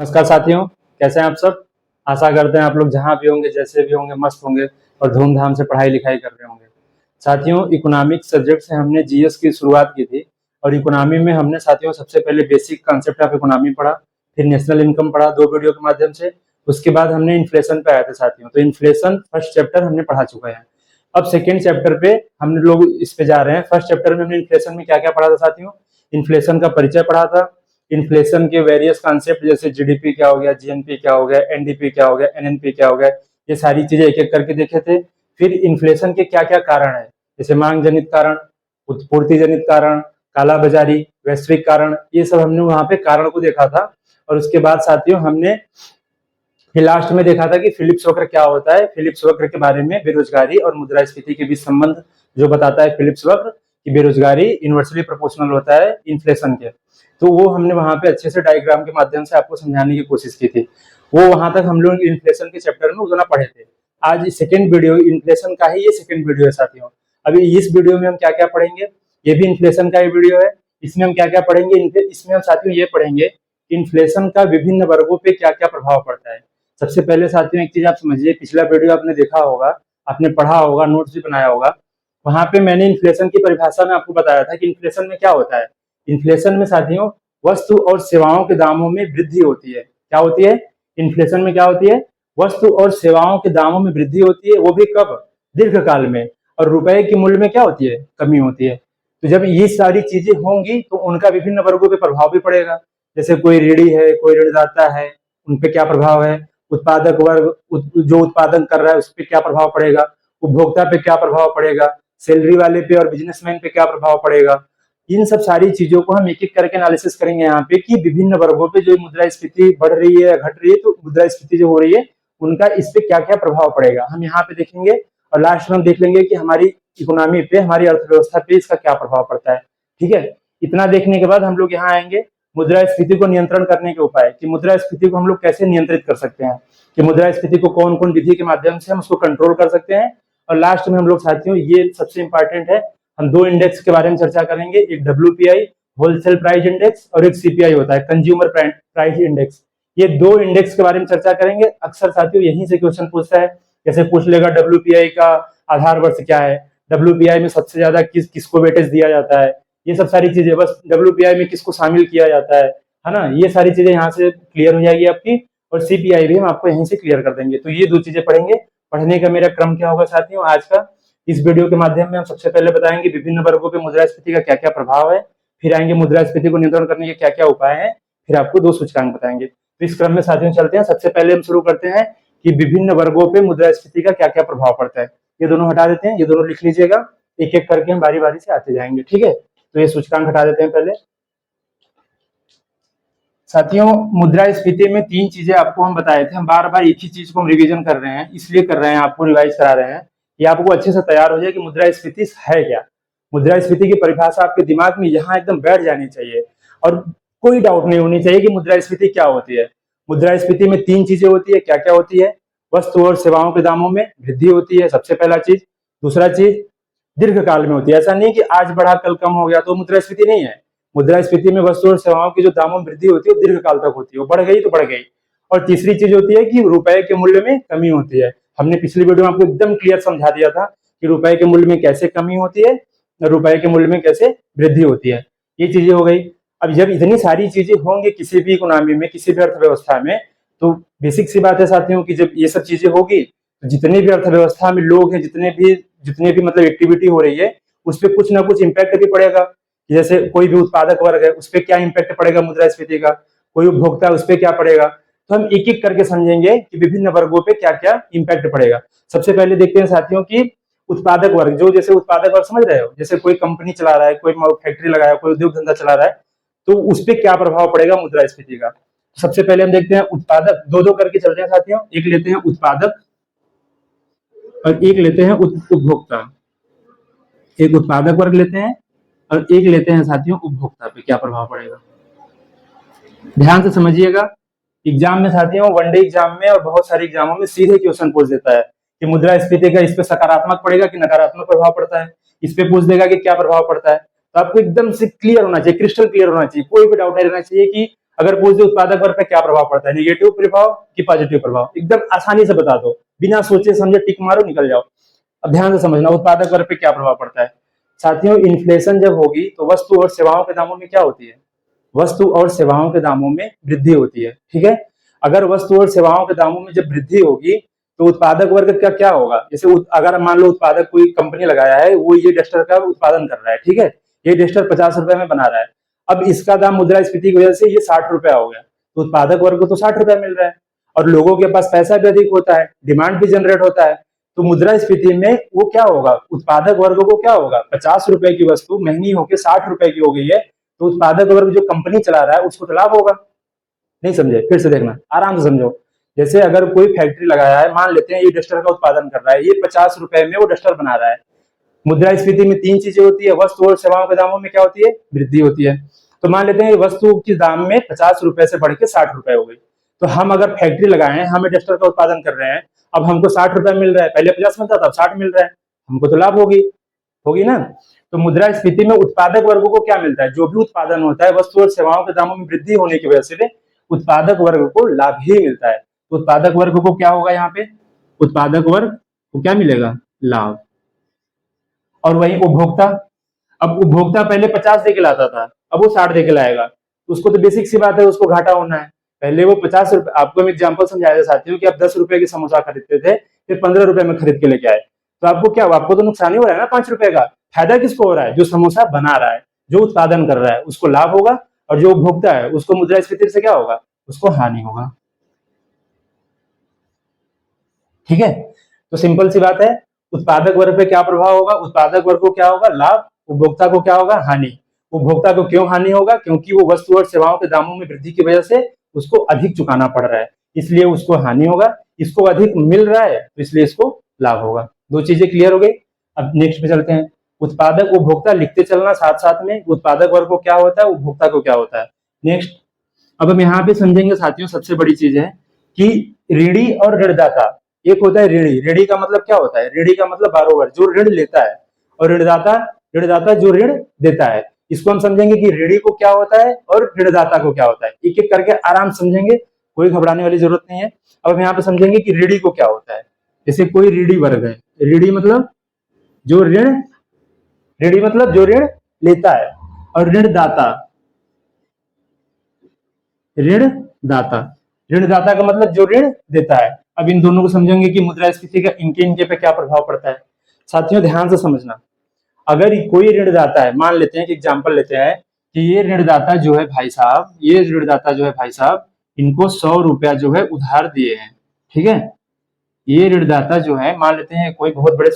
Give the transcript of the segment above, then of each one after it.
नमस्कार साथियों, कैसे हैं आप सब। आशा करते हैं आप लोग जहाँ भी होंगे, जैसे भी होंगे, मस्त होंगे और धूमधाम से पढ़ाई लिखाई कर रहे होंगे। साथियों, इकोनॉमिक्स सब्जेक्ट से हमने जीएस की शुरुआत की थी और इकोनॉमी में हमने साथियों सबसे पहले बेसिक कॉन्सेप्ट ऑफ इकोनॉमी पढ़ा, फिर नेशनल इनकम पढ़ा 2 वीडियो के माध्यम से। उसके बाद हमने इन्फ्लेशन पे आए थे साथियों, तो इन्फ्लेशन फर्स्ट चैप्टर हमने पढ़ा चुके हैं। अब सेकेंड चैप्टर पे हम लोग इस पे जा रहे हैं। फर्स्ट चैप्टर में हमने इन्फ्लेशन में क्या क्या पढ़ा था साथियों। इन्फ्लेशन का परिचय पढ़ा था, इन्फ्लेशन के वेरियस कॉन्सेप्ट जैसे जीडीपी क्या हो गया, जीएनपी क्या हो गया, एनडीपी क्या हो गया, एनएनपी क्या हो गया, ये सारी चीजें एक एक करके देखे थे। फिर इन्फ्लेशन के क्या क्या कारण है, जैसे मांग जनित कारण, उत्पूर्ति जनित कारण, काला बाजारी, वैश्विक कारण, ये सब हमने वहां पे कारण को देखा था। और उसके बाद साथियों हमने फिर लास्ट में देखा था कि फिलिप्स वक्र क्या होता है। फिलिप्स वक्र के बारे में बेरोजगारी और मुद्रास्फीति के बीच संबंध जो बताता है फिलिप्स वक्र कि बेरोजगारी इनवर्सली प्रोपोर्शनल होता है इन्फ्लेशन के। तो वो हमने वहां पे अच्छे से डायग्राम के माध्यम से आपको समझाने की कोशिश की थी। वो वहां तक हम लोग इन्फ्लेशन के चैप्टर में उतना पढ़े थे। आज सेकेंड वीडियो इन्फ्लेशन का ही ये सेकेंड वीडियो है साथियों। अभी इस वीडियो में हम क्या क्या पढ़ेंगे, ये भी इन्फ्लेशन का ही वीडियो है। इसमें हम क्या क्या पढ़ेंगे, इसमें हम साथियों ये पढ़ेंगे इन्फ्लेशन का विभिन्न वर्गों पे क्या क्या प्रभाव पड़ता है। सबसे पहले साथियों एक चीज आप समझिए, पिछला वीडियो आपने देखा होगा, आपने पढ़ा होगा, नोट्स भी बनाया होगा। वहां पे मैंने इन्फ्लेशन की परिभाषा में आपको बताया था कि इन्फ्लेशन में क्या होता है। इन्फ्लेशन में साथियों वस्तु और सेवाओं के दामों में वृद्धि होती है। क्या होती है इन्फ्लेशन में, क्या होती है, वस्तु और सेवाओं के दामों में वृद्धि होती है। वो भी कब, दीर्घकाल में। और रुपए के मूल्य में क्या होती है, कमी होती है। तो जब ये सारी चीजें होंगी तो उनका विभिन्न वर्गों पे प्रभाव भी पड़ेगा। जैसे कोई ऋणी है, कोई ऋणदाता है, उन पे क्या प्रभाव है। उत्पादक वर्ग जो उत्पादन कर रहा है उस पर क्या प्रभाव पड़ेगा, उपभोक्ता पे क्या प्रभाव पड़ेगा, सैलरी वाले पे और बिजनेसमैन पे क्या प्रभाव पड़ेगा। इन सब सारी चीजों को हम एक एक करके एनालिसिस करेंगे यहाँ पे कि विभिन्न वर्गों पे जो मुद्रास्फीति बढ़ रही है, घट रही है, तो मुद्रास्फीति जो हो रही है उनका इस पे क्या क्या प्रभाव पड़ेगा हम यहाँ पे देखेंगे। और लास्ट में हम देख लेंगे कि हमारी इकोनॉमी पे, हमारी अर्थव्यवस्था पे इसका क्या प्रभाव पड़ता है। ठीक है, इतना देखने के बाद हम लोग यहाँ आएंगे मुद्रास्फीति को नियंत्रण करने के उपाय, कि मुद्रास्फीति को हम लोग कैसे नियंत्रित कर सकते हैं, कि मुद्रास्फीति को कौन कौन विधि के माध्यम से हम उसको कंट्रोल कर सकते हैं। और लास्ट में हम लोग साथियों ये सबसे इंपॉर्टेंट है, हम 2 इंडेक्स के बारे में चर्चा करेंगे, एक डब्ल्यूपीआई होलसेल प्राइस इंडेक्स और एक सीपीआई होता है कंज्यूमर प्राइस इंडेक्स। ये 2 इंडेक्स के बारे में चर्चा करेंगे। अक्सर साथियों यहीं से क्वेश्चन पूछता है, जैसे पूछ लेगा डब्ल्यूपीआई का आधार वर्ष क्या है, डब्ल्यूपीआई में सबसे ज्यादा किसको वेटेज दिया जाता है, ये सब सारी चीजें, बस डब्ल्यूपीआई में किसको शामिल किया जाता है ना, ये सारी चीजें यहाँ से क्लियर हो जाएगी आपकी। और सीपीआई भी हम आपको यहीं से क्लियर कर देंगे। तो ये 2 चीजें पढ़ेंगे। पढ़ने का मेरा क्रम क्या होगा साथियों आज का, इस वीडियो के माध्यम में हम सबसे पहले बताएंगे विभिन्न वर्गों पे मुद्रास्फीति का क्या क्या प्रभाव है, फिर आएंगे मुद्रास्फीति को नियंत्रण करने के क्या क्या उपाय हैं, फिर आपको 2 सूचकांक बताएंगे। तो इस क्रम में साथियों चलते हैं। सबसे पहले हम शुरू करते हैं कि विभिन्न वर्गों पे मुद्रास्फीति का क्या क्या प्रभाव पड़ता है। ये दोनों हटा देते हैं, ये दोनों लिख लीजिएगा, एक एक करके हम बारी बारी से आते जाएंगे। ठीक है, तो ये सूचकांक हटा देते हैं पहले। साथियों मुद्रास्फीति में 3 चीजें आपको हम बताए थे, हम बार बार एक ही चीज को हम रिवीजन कर रहे हैं, इसलिए कर रहे हैं, आपको रिवाइज करा रहे हैं, ये आपको अच्छे से तैयार हो जाए कि मुद्रास्फीति है क्या। मुद्रास्फीति की परिभाषा आपके दिमाग में यहाँ एकदम बैठ जानी चाहिए और कोई डाउट नहीं होनी चाहिए कि मुद्रास्फीति क्या होती है। मुद्रास्फीति में 3 चीजें होती है, क्या क्या होती है, वस्तु और सेवाओं के दामों में वृद्धि होती है, सबसे पहला चीज। दूसरा चीज दीर्घकाल में होती है, ऐसा नहीं कि आज बढ़ा कल कम हो गया तो मुद्रास्फीति नहीं है। मुद्रास्फीति में वस्तु और सेवाओं की जो दामों में वृद्धि होती है वो दीर्घकाल तक होती है, वो बढ़ गई तो बढ़ गई। और तीसरी चीज होती है कि रुपए के मूल्य में कमी होती है। हमने पिछली वीडियो में आपको एकदम क्लियर समझा दिया था कि रुपए के मूल्य में कैसे कमी होती है, रुपए के मूल्य में कैसे वृद्धि होती है। ये चीजें हो गई। अब जब इतनी सारी चीजें होंगी किसी भी इकोनॉमी में, किसी भी अर्थव्यवस्था में, तो बेसिक सी बात है साथियों कि जब ये सब चीजें होगी तो जितने भी अर्थव्यवस्था में लोग हैं, जितने भी मतलब एक्टिविटी हो रही है, उस पर कुछ ना कुछ इम्पैक्ट भी पड़ेगा। जैसे कोई भी उत्पादक वर्ग है उस पर क्या इम्पैक्ट पड़ेगा मुद्रास्फीति का, कोई उपभोक्ता उस पर क्या पड़ेगा। तो हम एक एक करके समझेंगे कि विभिन्न वर्गों पे क्या क्या इम्पैक्ट पड़ेगा। सबसे पहले देखते हैं साथियों की उत्पादक वर्ग, जो जैसे उत्पादक वर्ग समझ रहे हो, जैसे कोई कंपनी चला रहा है, कोई फैक्ट्री लगाया, कोई उद्योग धंधा चला रहा है, तो उस पर क्या प्रभाव पड़ेगा मुद्रास्फीति का। सबसे पहले हम देखते हैं उत्पादक, दो दो करके चलते हैं साथियों, एक लेते हैं उत्पादक और एक लेते हैं उपभोक्ता। एक उत्पादक वर्ग लेते हैं और एक लेते हैं साथियों उपभोक्ता पे क्या प्रभाव पड़ेगा। ध्यान से समझिएगा, एग्जाम में साथियों वनडे एग्जाम में और बहुत सारे एग्जामों में सीधे क्वेश्चन पूछ देता है कि मुद्रास्फीति का इस पे सकारात्मक पड़ेगा कि नकारात्मक प्रभाव पड़ता है, इस पे पूछ देगा कि क्या प्रभाव पड़ता है। तो आपको एकदम से क्लियर होना चाहिए, क्रिस्टल क्लियर होना चाहिए, कोई भी डाउट नहीं रहना चाहिए कि अगर पूछ दे उत्पादक वर्ग पे क्या प्रभाव पड़ता है, नेगेटिव प्रभाव कि पॉजिटिव प्रभाव, एकदम आसानी से बता दो, बिना सोचे समझे टिक मारो निकल जाओ। अब ध्यान से समझना उत्पादक वर्ग पे क्या प्रभाव पड़ता है। साथियों, इन्फ्लेशन जब होगी तो वस्तु और सेवाओं के दामों में क्या होती है, वस्तु और सेवाओं के दामों में वृद्धि होती है। ठीक है, अगर वस्तु और सेवाओं के दामों में जब वृद्धि होगी तो उत्पादक वर्ग का क्या होगा। जैसे अगर मान लो उत्पादक कोई कंपनी लगाया है, वो ये डस्टर का उत्पादन कर रहा है, ठीक है, ये डस्टर 50 रुपए में बना रहा है, अब इसका दाम मुद्रास्फीति की वजह से ये 60 रुपया हो गया, तो उत्पादक वर्ग को तो 60 रुपया मिल रहा है, और लोगों के पास पैसा भी अधिक होता है, डिमांड भी जनरेट होता है, तो मुद्रास्फीति में वो क्या होगा, उत्पादक वर्ग को क्या होगा, 50 रुपए की वस्तु महंगी होकर 60 रुपए की हो गई है, तो उत्पादक वर्ग जो कंपनी चला रहा है उसको तो लाभ होगा। नहीं समझे, फिर से देखना, आराम से समझो। जैसे अगर कोई फैक्ट्री लगाया है, मान लेते हैं ये डस्टर का उत्पादन कर रहा है, ये 50 रुपए में वो डस्टर बना रहा है। मुद्रास्फीति में 3 चीजें होती है, वस्तु और सेवाओं के दामों में क्या होती है, वृद्धि होती है। तो मान लेते हैं वस्तु के दाम में 50 रुपए से बढ़ के 60 रुपए हो गई, तो हम अगर फैक्ट्री लगाए हैं, हमें डस्टर का उत्पादन कर रहे हैं, अब हमको 60 रुपए मिल रहा है, पहले 50 मिलता था, अब 60 मिल रहा है, हमको तो लाभ होगी ना। तो मुद्रास्फीति में उत्पादक वर्ग को क्या मिलता है, जो भी उत्पादन होता है वस्तु और सेवाओं के दामों में वृद्धि होने की वजह से उत्पादक वर्ग को लाभ ही मिलता है। तो उत्पादक वर्ग को क्या होगा, यहाँ पे उत्पादक वर्ग को क्या मिलेगा, लाभ। और वही उपभोक्ता, अब उपभोक्ता पहले 50 दे के लाता था, अब वो 60 दे के लाएगा, तो उसको तो बेसिक सी बात है, उसको घाटा होना है। पहले वो 50 रुपए, आपको हम एग्जाम्पल समझाया था साथियों कि आप 10 रुपए की समोसा खरीदते थे, फिर 15 रुपए में खरीद के लेके आए, तो आपको क्या हुआ, आपको तो नुकसान ही हो रहा है ना 5 रुपए का। फायदा किसको हो रहा है, जो समोसा बना रहा है, जो उत्पादन कर रहा है उसको लाभ होगा, और जो उपभोक्ता है उसको मुद्रास्फीति से क्या होगा, उसको हानि होगा। ठीक है, तो सिंपल सी बात है, उत्पादक वर्ग पे क्या प्रभाव होगा, उत्पादक वर्ग को क्या होगा, लाभ, उपभोक्ता को क्या होगा, हानि। उपभोक्ता को क्यों हानि होगा, क्योंकि वो वस्तु और सेवाओं के दामों में वृद्धि की वजह से उसको अधिक चुकाना पड़ रहा है, इसलिए उसको हानि होगा। इसको अधिक मिल रहा है तो इसलिए इसको लाभ होगा। दो चीजें क्लियर हो गई। अब नेक्स्ट पे चलते हैं, उत्पादक उपभोक्ता लिखते चलना साथ साथ में, उत्पादक वर्ग को क्या होता है, उपभोक्ता को क्या होता है। नेक्स्ट, अब हम यहाँ पे समझेंगे साथियों, सबसे बड़ी चीज है कि ऋणी और ऋणदाता। एक होता है ऋणी, ऋणी का मतलब क्या होता है, ऋणी का मतलब बारोवर, जो ऋण लेता है, और ऋणदाता, ऋणदाता जो ऋण देता है। इसको हम समझेंगे कि ऋणी को क्या होता है और ऋणदाता को क्या होता है, एक एक करके आराम समझेंगे, कोई घबराने वाली जरूरत नहीं है। अब हम यहाँ पे समझेंगे कि ऋणी को क्या होता है। जैसे कोई ऋणी वर्ग है, ऋणी मतलब जो ऋण, ऋणी मतलब जो ऋण लेता है, और ऋणदाता, ऋणदाता, ऋणदाता का मतलब जो ऋण देता है। अब इन दोनों को समझेंगे कि मुद्रास्फीति का इनके पे क्या प्रभाव पड़ता है। साथियों ध्यान से समझना, अगर कोई ऋणदाता है, मान लेते हैं कि एग्जांपल लेते हैं कि ये ऋणदाता जो है भाई साहब, ये ऋणदाता जो है भाई साहब, इनको 100 रुपया जो है उधार दिए हैं। ठीक है, ये ऋणदाता जो है, मान लेते हैं कोई बहुत बड़े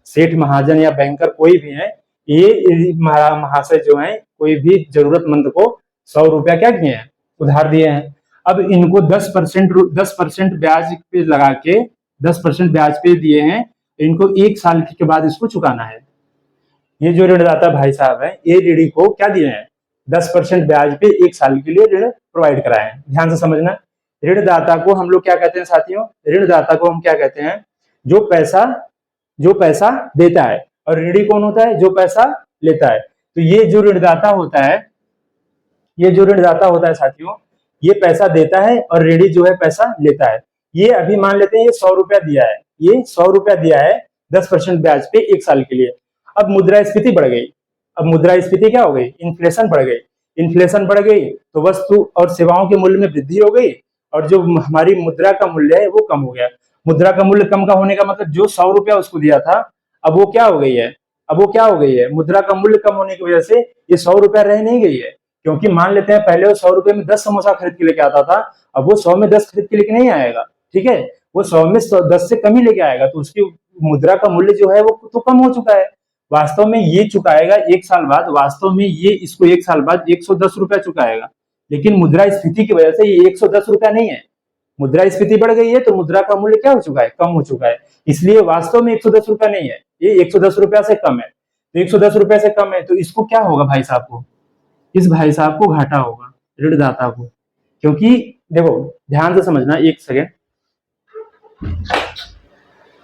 सेठ महाजन या बैंकर कोई भी है, ये महाशय जो है कोई भी जरूरतमंद को 100 रुपया क्या किए हैं, उधार दिए हैं। अब इनको 10% ब्याज पे लगा के 10% ब्याज पे दिए हैं, इनको 1 साल के बाद इसको चुकाना है। ये जो ऋणदाता भाई साहब है, ये ऋणी को क्या दिए हैं, 10% ब्याज पे 1 साल के लिए ऋण प्रोवाइड कराए हैं। ध्यान से समझना, ऋणदाता को हम लोग क्या कहते हैं साथियों, ऋणदाता को हम क्या कहते हैं, जो पैसा देता है, और ऋणी कौन होता है, जो पैसा लेता है। तो ये जो ऋणदाता होता है, ये जो ऋणदाता होता है साथियों, ये पैसा देता है और ऋणी जो है पैसा लेता है। ये अभी मान लेते हैं ये 100 रुपया दिया है, ये 100 रुपया दिया है 10% ब्याज पे 1 साल के लिए। अब मुद्रास्फीति बढ़ गई, अब मुद्रास्फीति क्या हो गई, इन्फ्लेशन बढ़ गई। इन्फ्लेशन बढ़ गई तो वस्तु और सेवाओं के मूल्य में वृद्धि हो गई, और जो हमारी मुद्रा का मूल्य है वो कम हो गया। मुद्रा का मूल्य कम का होने का मतलब जो 100 रुपया उसको दिया था, अब वो क्या हो गई है, अब वो क्या हो गई है, मुद्रा का मूल्य कम होने की वजह से ये 100 रुपया रह नहीं गई है। क्योंकि मान लेते हैं पहले वो 100 रुपए में 10 समोसा खरीद के लेके आता था, अब वो 100 में 10 खरीद के लेके नहीं आएगा। ठीक है, वो 100 में 10 से कम ही लेके आएगा, तो उसकी मुद्रा का मूल्य जो है वो तो कम हो चुका है। वास्तव में ये चुकाएगा 1 साल बाद, वास्तव में ये इसको 1 साल बाद 110 रुपया चुकाएगा, लेकिन मुद्रास्फीति की वजह से ये 110 रुपया नहीं है, मुद्रास्फीति बढ़ गई है तो मुद्रा का मूल्य क्या हो चुका है, कम हो चुका है। इसलिए वास्तव में 110 रुपया नहीं है, ये 110 रुपया से कम है। तो 110 रुपया से कम है तो इसको क्या होगा भाई साहब को, इस भाई साहब को घाटा होगा, ऋणदाता को। क्योंकि देखो ध्यान से समझना, एक सेकेंड,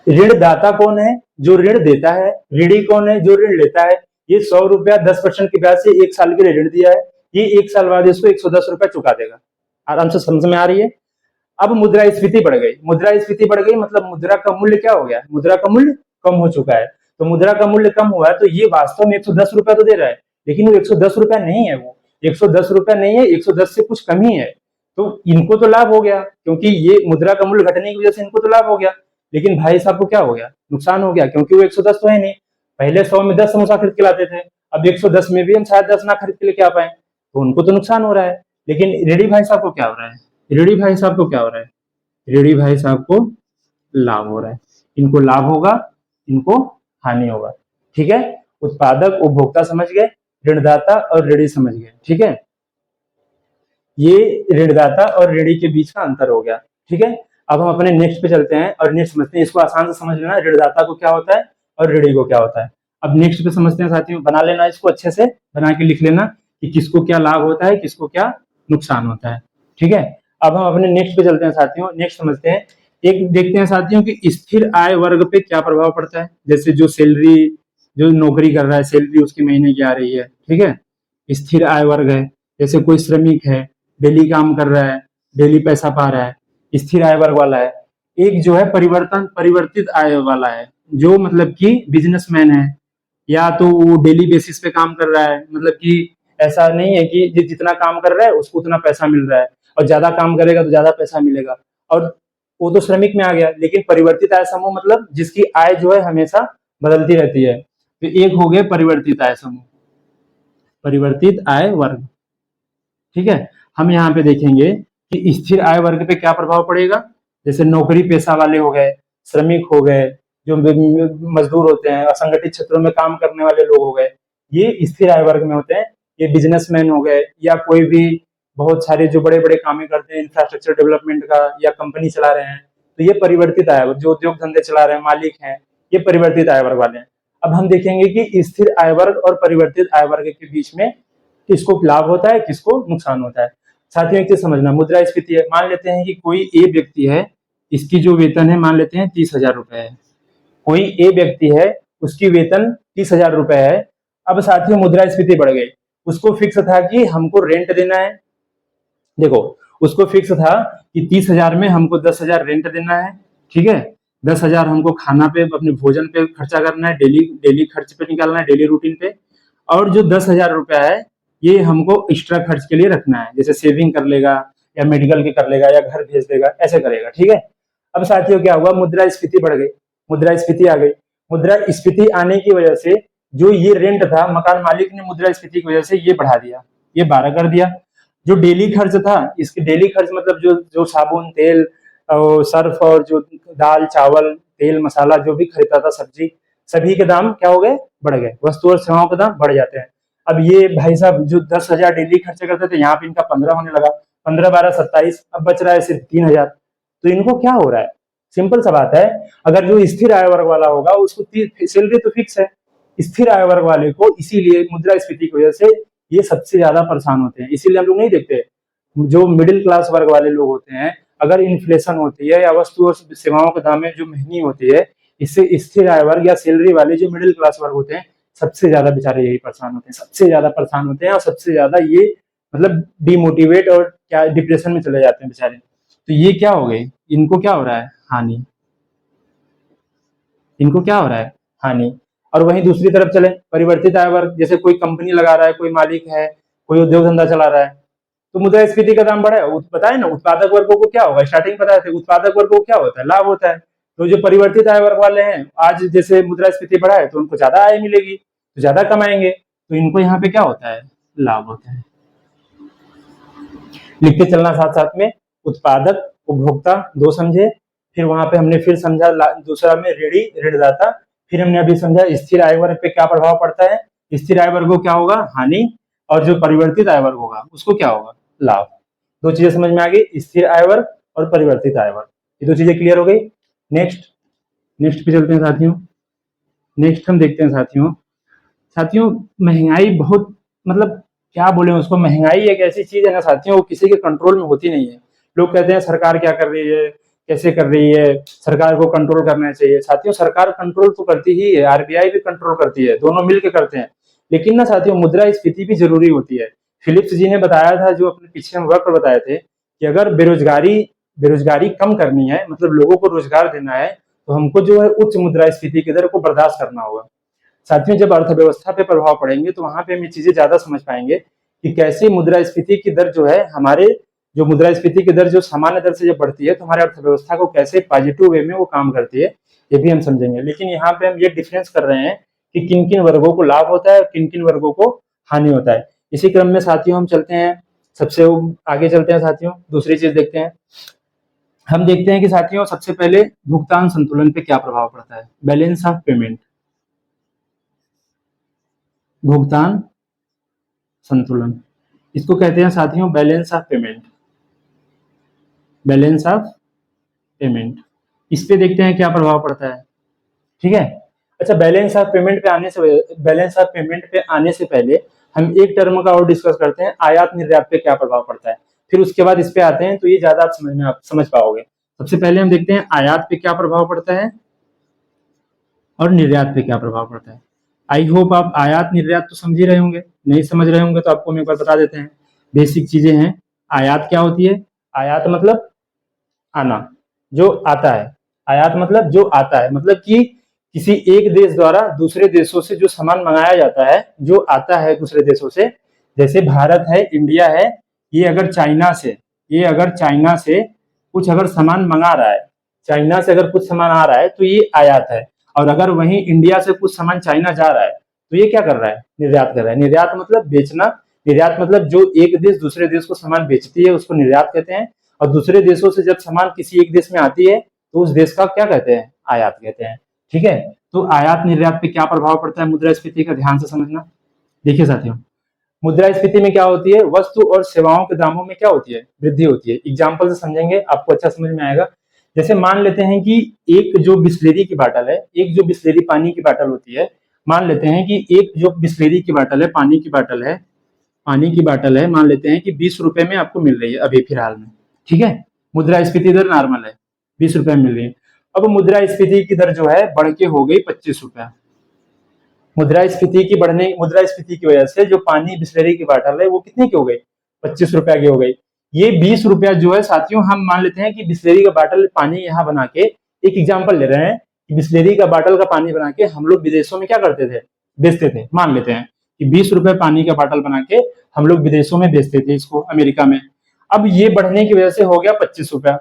ऋणदाता कौन है, जो ऋण देता है, ऋणी कौन है, जो ऋण लेता है। ये 100 रुपया 10% के ब्याज से 1 साल के लिए ऋण दिया है, ये 1 साल बाद इसको 110 रुपए चुका देगा। आराम से समझ में आ रही है। अब मुद्रास्फीति बढ़ गई, मुद्रास्फीति बढ़ गई मतलब मुद्रा का मूल्य क्या हो गया, मुद्रा का मूल्य कम हो चुका है। तो मुद्रा का मूल्य कम हुआ है तो ये वास्तव में 110 रुपए तो दे रहा है, लेकिन वो 110 रुपए नहीं है, वो 110 रुपए नहीं है, 110 से कुछ कम ही है। तो इनको तो लाभ हो गया, क्योंकि ये मुद्रा का मूल्य घटने की वजह से इनको तो लाभ हो गया, लेकिन भाई साहब को क्या हो गया, नुकसान हो गया, क्योंकि वो 110 तो है नहीं। पहले 100 में 10 समोसा खरीद के लाते थे, अब 110 में भी हम शायद 10 ना खरीद के लेके आ पाए, तो उनको तो नुकसान हो रहा है। लेकिन रेडी भाई साहब को क्या हो रहा है, रेडी भाई साहब को क्या हो रहा है, रेडी भाई साहब को लाभ हो रहा है। इनको लाभ होगा, इनको हानि होगा। ठीक है, उत्पादक उपभोक्ता समझ गए, ऋणदाता और रेडी समझ गए। ठीक है, ये ऋणदाता और रेडी के बीच का अंतर हो गया। ठीक है, अब हम अपने नेक्स्ट पे चलते हैं और नेक्स्ट समझते हैं। इसको आसान से समझ लेना, ऋणदाता को क्या होता है और रेडी को क्या होता है। अब नेक्स्ट पे समझते हैं साथियों, बना लेना इसको, अच्छे से बना के लिख लेना कि किसको क्या लाभ होता है, किसको क्या नुकसान होता है। ठीक है, अब हम अपने नेक्स्ट पे चलते हैं साथियों, नेक्स्ट समझते हैं। एक देखते हैं साथियों कि स्थिर आय वर्ग पे क्या प्रभाव पड़ता है। जैसे जो सैलरी, जो नौकरी कर रहा है, सैलरी उसकी महीने की आ रही है, ठीक है, स्थिर आय वर्ग है। जैसे कोई श्रमिक है, डेली काम कर रहा है, डेली पैसा पा रहा है, स्थिर आय वर्ग वाला है। एक जो है परिवर्तित आय वाला है, जो मतलब कि बिजनेसमैन है, या तो वो डेली बेसिस पे काम कर रहा है, मतलब कि ऐसा नहीं है कि जितना काम कर रहा है उसको उतना पैसा मिल रहा है, और ज्यादा काम करेगा तो ज्यादा पैसा मिलेगा, और वो तो श्रमिक में आ गया। लेकिन परिवर्तित आय समूह मतलब जिसकी आय जो है हमेशा बदलती रहती है। तो एक हो गए परिवर्तित आय समूह, परिवर्तित आय वर्ग। ठीक है, हम यहाँ पे देखेंगे कि स्थिर आय वर्ग पे क्या प्रभाव पड़ेगा। जैसे नौकरी पेशा वाले हो गए, श्रमिक हो गए, जो मजदूर होते हैं, असंगठित क्षेत्रों में काम करने वाले लोग हो गए, ये स्थिर आय वर्ग में होते हैं। ये बिजनेसमैन हो गए, या कोई भी बहुत सारे जो बड़े बड़े काम करते हैं इंफ्रास्ट्रक्चर डेवलपमेंट का, या कंपनी चला रहे हैं, तो ये परिवर्तित आय वर्ग, जो उद्योग धंधे चला रहे हैं, मालिक हैं, ये परिवर्तित आय वर्ग वाले हैं। अब हम देखेंगे कि स्थिर आय वर्ग और परिवर्तित आय वर्ग के बीच में किसको लाभ होता है, किसको नुकसान होता है। साथियों एक चीज समझना, मुद्रास्फीति है, मान लेते हैं कि कोई ए व्यक्ति है, इसकी जो वेतन है मान लेते हैं 30,000 रुपए है। कोई ए व्यक्ति है, उसकी वेतन 30,000 रुपए है। अब साथियों मुद्रास्फीति बढ़ गई, उसको फिक्स था कि हमको रेंट देना है। देखो, उसको फिक्स था कि 30,000 में हमको 10,000 रेंट देना है। ठीक है, 10,000 हमको खाना पे, अपने भोजन पे खर्चा करना है, डेली डेली खर्च पे निकालना है, डेली रूटीन पे। और जो 10,000 रुपया है ये हमको एक्स्ट्रा खर्च के लिए रखना है, जैसे सेविंग कर लेगा, या मेडिकल के कर लेगा, या घर भेज देगा, ऐसे करेगा। ठीक है, अब साथियों क्या हुआ, मुद्रास्फीति बढ़ गई, मुद्रास्फीति आ गई। मुद्रास्फीति आने की वजह से जो ये रेंट था, मकान मालिक ने मुद्रास्फीति की वजह से ये बढ़ा दिया, ये 12 कर दिया। जो डेली खर्च था, इसके डेली खर्च मतलब जो जो साबुन, तेल और सर्फ, और जो दाल चावल तेल मसाला जो भी खरीदता था, सब्जी, सभी के दाम क्या हो गए, बढ़ गए। वस्तु और सेवाओं के दाम बढ़ जाते हैं। अब ये भाई साहब जो 10,000 डेली खर्चे करते थे, यहाँ पे इनका 15 होने लगा, 15 12 27, अब बच रहा है सिर्फ 3,000। तो इनको क्या हो रहा है, सिंपल सा बात है, अगर जो स्थिर आय वर्ग वाला होगा उसको सैलरी तो फिक्स है, स्थिर आय वर्ग वाले को इसीलिए मुद्रास्फीति की वजह से ये सबसे ज्यादा परेशान होते हैं। इसीलिए हम लोग नहीं देखते, जो मिडिल क्लास वर्ग वाले लोग होते हैं, अगर इन्फ्लेशन होती है या वस्तु और सेवाओं के दाम में जो महंगी होती है, इससे स्थिर आय वर्ग या सैलरी वाले जो मिडिल क्लास वर्ग होते हैं, सबसे ज्यादा बेचारे यही परेशान होते हैं, सबसे ज्यादा परेशान होते हैं, और सबसे ज्यादा ये मतलब डिमोटिवेट और क्या डिप्रेशन में चले जाते हैं बेचारे। तो ये क्या हो गए, इनको क्या हो रहा है, हानि, इनको क्या हो रहा है, हानि। और वहीं दूसरी तरफ चले, परिवर्तित आय वर्ग, जैसे कोई कंपनी लगा रहा है, कोई मालिक है, कोई उद्योग धंधा चला रहा है, तो मुद्रास्फीति का दाम बढ़ा है। पता है ना, उत्पादक वर्गों को क्या होगा, स्टार्टिंग पता है, उत्पादक वर्ग को क्या होता है, लाभ होता है। तो जो परिवर्तित आय वर्ग वाले हैं, आज जैसे मुद्रास्फीति बढ़ा है तो उनको ज्यादा आय मिलेगी, तो ज्यादा कमाएंगे, तो इनको यहाँ पे क्या होता है, लाभ होता है। लिखते चलना साथ साथ में, उत्पादक उपभोक्ता दो समझे, फिर वहां पे हमने फिर समझा दूसरा में रेडी ऋणदाता, फिर हमने अभी समझा स्थिर आय वर्ग पे क्या प्रभाव पड़ता है, स्थिर आय वर्ग को क्या होगा, हानि, और जो परिवर्तित आय वर्ग होगा उसको क्या होगा, लाभ। दो चीजें समझ में आ गई, स्थिर आय वर्ग और परिवर्तित आय वर्ग, ये दो चीजें क्लियर हो गई। नेक्स्ट पे चलते हैं साथियों। नेक्स्ट हम देखते हैं साथियों महंगाई बहुत, मतलब क्या बोले उसको, महंगाई एक ऐसी चीज है ना साथियों, वो किसी के कंट्रोल में होती नहीं है। लोग कहते हैं सरकार क्या कर रही है, कैसे कर रही है, सरकार को कंट्रोल करना चाहिए। साथियों सरकार कंट्रोल तो करती ही है, आरबीआई भी कंट्रोल करती है, दोनों मिलकर करते हैं। लेकिन ना साथियों मुद्रास्फीति भी जरूरी होती है, फिलिप्स जी ने बताया था, जो अपने पीछे हम वक्र बताए थे, कि अगर बेरोजगारी बेरोजगारी कम करनी है, मतलब लोगों को रोजगार देना है, तो हमको जो है उच्च मुद्रास्फीति की दर को बर्दाश्त करना होगा। साथ में जब अर्थव्यवस्था पे प्रभाव पड़ेंगे तो वहां पे हम ये चीजें ज्यादा समझ पाएंगे कि कैसे मुद्रास्फीति की दर जो है हमारे, जो मुद्रास्फीति की दर जो सामान्य दर से जब बढ़ती है तो हमारे अर्थव्यवस्था को कैसे पॉजिटिव वे में वो काम करती है, ये भी हम समझेंगे। लेकिन यहाँ पे हम ये डिफरेंस कर रहे हैं कि किन किन वर्गों को लाभ होता है और किन किन वर्गों को हानि होता है। इसी क्रम में साथियों हम चलते हैं, सबसे आगे चलते हैं साथियों, दूसरी चीज देखते हैं। हम देखते हैं कि साथियों सबसे पहले भुगतान संतुलन पे क्या प्रभाव पड़ता है, बैलेंस ऑफ पेमेंट, भुगतान संतुलन, इसको कहते हैं साथियों balance of payment, balance of payment. इस पे देखते हैं क्या प्रभाव पड़ता है, ठीक है। अच्छा, बैलेंस ऑफ पेमेंट पे आने से, बैलेंस ऑफ पेमेंट पे आने से पहले हम एक टर्म का और डिस्कस करते हैं, आयात निर्यात पे क्या प्रभाव पड़ता है, फिर उसके बाद इस पे आते हैं, तो ये ज्यादा आप समझ पाओगे। सबसे पहले हम देखते हैं आयात पे क्या प्रभाव पड़ता है और निर्यात पे क्या प्रभाव पड़ता है। आई होप आप आयात निर्यात तो समझ ही रहे होंगे, नहीं समझ रहे होंगे तो आपको हम एक बार बता देते हैं, बेसिक चीजें हैं। आयात क्या होती है, आयात मतलब आना, जो आता है, आयात मतलब जो आता है, मतलब कि किसी एक देश द्वारा दूसरे देशों से जो सामान मंगाया जाता है, जो आता है दूसरे देशों से, जैसे भारत है, इंडिया है, ये अगर चाइना से, ये अगर चाइना से कुछ अगर सामान मंगा रहा है, चाइना से अगर कुछ सामान आ रहा है तो ये आयात है। और अगर वहीं इंडिया से कुछ सामान चाइना जा रहा है तो ये क्या कर रहा है, निर्यात कर रहा है। निर्यात मतलब बेचना, निर्यात मतलब जो एक देश दूसरे देश को सामान बेचती है उसको निर्यात कहते हैं, और दूसरे देशों से जब सामान किसी एक देश में आती है तो उस देश का क्या कहते हैं, आयात कहते हैं, ठीक है। तो आयात निर्यात पे क्या प्रभाव पड़ता है मुद्रास्फीति का, ध्यान से समझना। देखिए साथियों, मुद्रास्फीति में क्या होती है, वस्तु और सेवाओं के दामों में क्या होती है, वृद्धि होती है। एग्जाम्पल से समझेंगे आपको अच्छा समझ में आएगा। जैसे मान लेते हैं कि एक जो बिस्लेरी की बाटल है, एक जो बिस्लेरी पानी की बाटल होती है, मान लेते हैं कि एक जो बिस्लेरी की बाटल है, पानी की बाटल है, पानी की बाटल है, मान लेते हैं कि 20 रुपए में आपको मिल रही है अभी फिलहाल में, ठीक है। मुद्रास्फीति दर नॉर्मल है, 20 रुपए में मिल रही है। अब मुद्रास्फीति की दर जो है बढ़ के हो गई 25 रुपया। मुद्रास्फीति की वजह से जो पानी बिस्लेरी की बाटल है वो कितने की हो गई, 25 रुपया की हो गई। ये 20 रुपया जो है साथियों, हम मान लेते हैं कि बिस्लेरी का बाटल पानी यहाँ बना के, एक एग्जाम्पल ले रहे हैं कि बिस्लेरी का बाटल का पानी बना के हम लोग विदेशों में क्या करते थे, बेचते थे। मान लेते हैं कि 20 रुपए पानी का बाटल बना के हम लोग विदेशों में बेचते थे इसको, अमेरिका में। अब ये बढ़ने की वजह से हो गया 25 रुपया,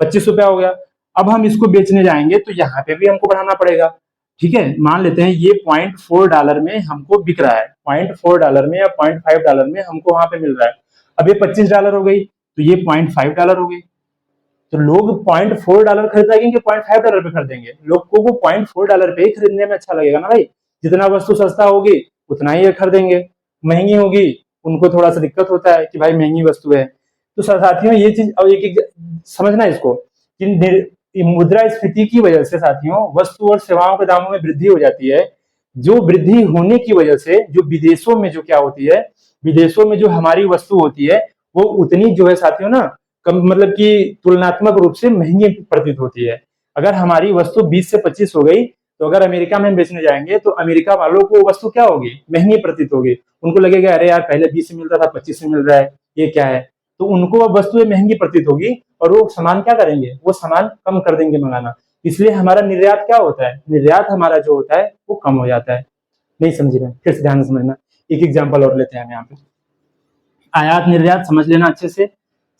25 रुपया हो गया। अब हम इसको बेचने जाएंगे तो यहाँ पे भी हमको बढ़ाना पड़ेगा, ठीक है। मान लेते हैं ये $0.4 में हमको बिक रहा है, $0.4 में या $0.5 में हमको वहां पे मिल रहा है। अब ये $25 हो गई तो ये $0.5 हो गई। तो लोग $0.4 खरीदेंगे कि $0.5 पे खरीदेंगे, लोगों को $0.4 पे ही खरीदने में अच्छा लगेगा ना भाई। जितना वस्तु सस्ता होगी उतना ही खरीदेंगे, महंगी होगी उनको थोड़ा सा दिक्कत होता है कि भाई महंगी वस्तु है। तो साथियों ये चीज और एक समझना इसको कि मुद्रास्फीति की वजह से साथियों वस्तु और सेवाओं के दामों में वृद्धि हो जाती है। जो वृद्धि होने की वजह से जो विदेशों में जो क्या होती है, विदेशों में जो हमारी वस्तु होती है वो उतनी जो है साथियों ना कम, मतलब कि तुलनात्मक रूप से महंगी प्रतीत होती है। अगर हमारी वस्तु 20 से 25 हो गई तो अगर अमेरिका में हम बेचने जाएंगे तो अमेरिका वालों को वस्तु क्या होगी, महंगी प्रतीत होगी। उनको लगेगा अरे यार पहले 20 से मिल रहा था 25 से मिल रहा है, ये क्या है। तो उनको अब वस्तुएं महंगी प्रतीत होगी और वो सामान क्या करेंगे, वो सामान कम कर देंगे मंगाना। इसलिए हमारा निर्यात क्या होता है, निर्यात हमारा जो होता है वो कम हो जाता है। नहीं समझ रहे, फिर से ध्यान से समझना। एक एग्जाम्पल और लेते हैं हम यहाँ पे, आयात निर्यात समझ लेना अच्छे से।